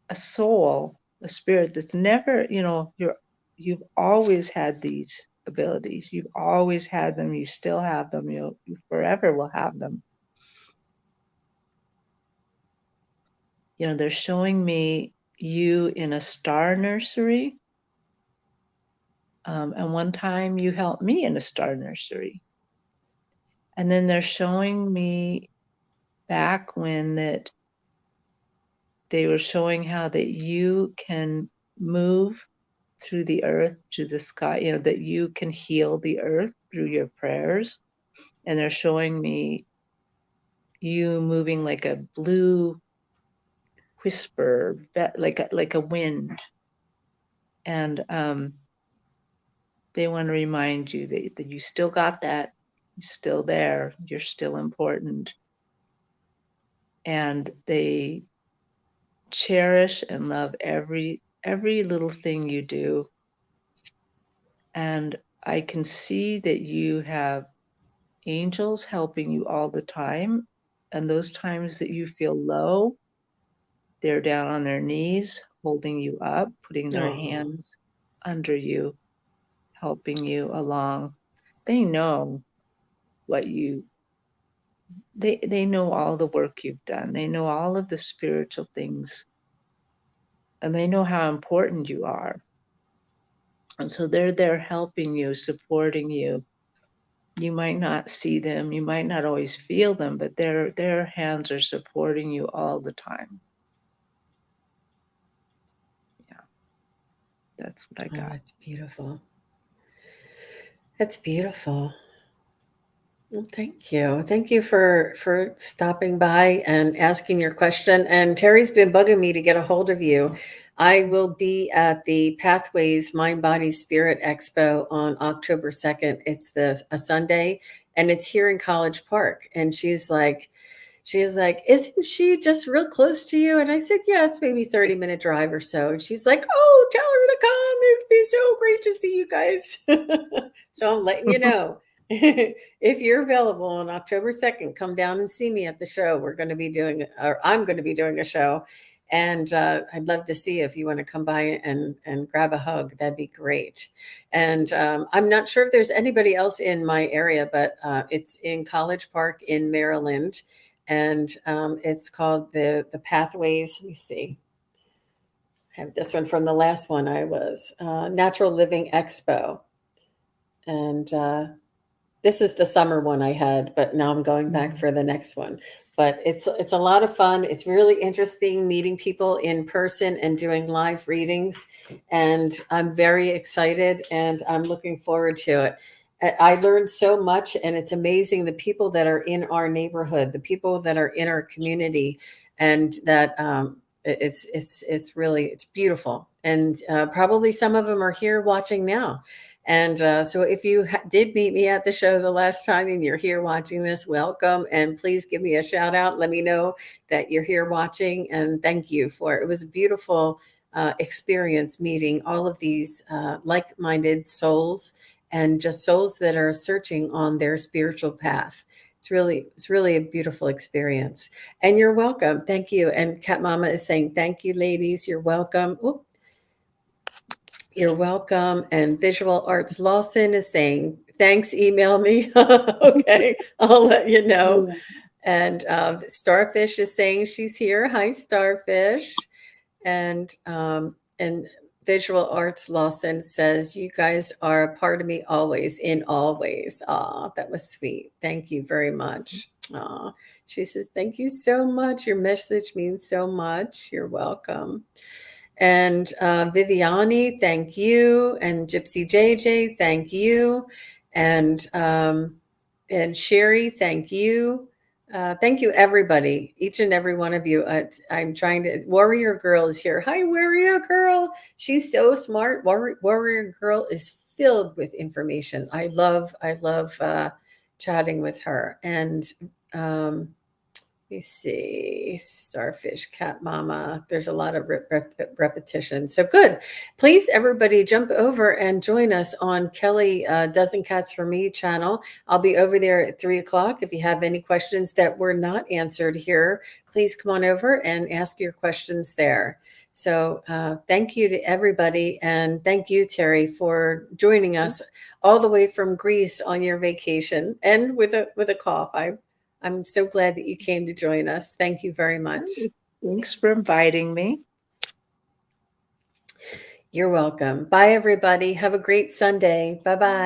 a soul, a spirit that's never, you've always had these abilities. You've always had them. You still have them. You forever will have them. They're showing me you in a star nursery. And one time you helped me in a star nursery. And then they're showing me back when that they were showing how that you can move through the earth to the sky, that you can heal the earth through your prayers. And they're showing me you moving like a blue whisper, like a wind. And they want to remind you that you still got that, you're still there, you're still important. And they cherish and love every little thing you do. And I can see that you have angels helping you all the time. And those times that you feel low, they're down on their knees, holding you up, putting their Oh, hands under you, helping you along. They know what they know all the work you've done. They know all of the spiritual things, and they know how important you are. And so they're there helping you, supporting you. You might not see them, you might not always feel them, but their hands are supporting you all the time. Yeah, that's what I got. that's beautiful. That's beautiful. Well, thank you. Thank you for stopping by and asking your question. And Terry's been bugging me to get a hold of you. I will be at the Pathways Mind Body Spirit Expo on October 2nd. It's a Sunday, and it's here in College Park. And she's like, isn't she just real close to you? And I said, yeah, it's maybe 30-minute drive or so. And she's like, oh, tell her to come. It'd be so great to see you guys. So I'm letting you know. If you're available on October 2nd, come down and see me at the show. I'm going to be doing a show. And I'd love to see if you want to come by and grab a hug. That'd be great. And I'm not sure if there's anybody else in my area, but it's in College Park in Maryland, and it's called the Pathways. Let me see. I have this one from the last one I was, Natural Living Expo. And this is the summer one I had, but now I'm going back Mhm. for the next one. But it's a lot of fun. It's really interesting meeting people in person and doing live readings, and I'm very excited and I'm looking forward to it. I learned so much, and it's amazing the people that are in our neighborhood, the people that are in our community, and that it's really it's beautiful. And probably some of them are here watching now. And so, if you did meet me at the show the last time and you're here watching this, welcome. And please give me a shout out. Let me know that you're here watching. And thank you for it. It was a beautiful experience meeting all of these like minded souls and just souls that are searching on their spiritual path. It's really a beautiful experience. And you're welcome. Thank you. And Cat Mama is saying, thank you, ladies. You're welcome. Oop, you're welcome. And Visual Arts Lawson is saying, thanks, email me. Okay, I'll let you know. Yeah. And Starfish is saying she's here. Hi, Starfish. And Visual Arts Lawson says, you guys are a part of me always, in all ways. Aw, that was sweet. Thank you very much. Aw. She says, thank you so much. Your message means so much. You're welcome. And Viviani, thank you. And Gypsy JJ, thank you. And Sherry, thank you. Thank you, everybody, each and every one of you. I'm trying to. Warrior Girl is here. Hi, Warrior Girl. She's so smart. Warrior Girl is filled with information. I love chatting with her. And um, let me see. Starfish, Cat Mama. There's a lot of repetition. So good. Please, everybody, jump over and join us on Kelly Dozen Cats for Me channel. I'll be over there at 3 o'clock. If you have any questions that were not answered here, please come on over and ask your questions there. So thank you to everybody. And thank you, Terry, for joining us all the way from Greece on your vacation and with a cough. I'm so glad that you came to join us. Thank you very much. Thanks for inviting me. You're welcome. Bye, everybody. Have a great Sunday. Bye bye.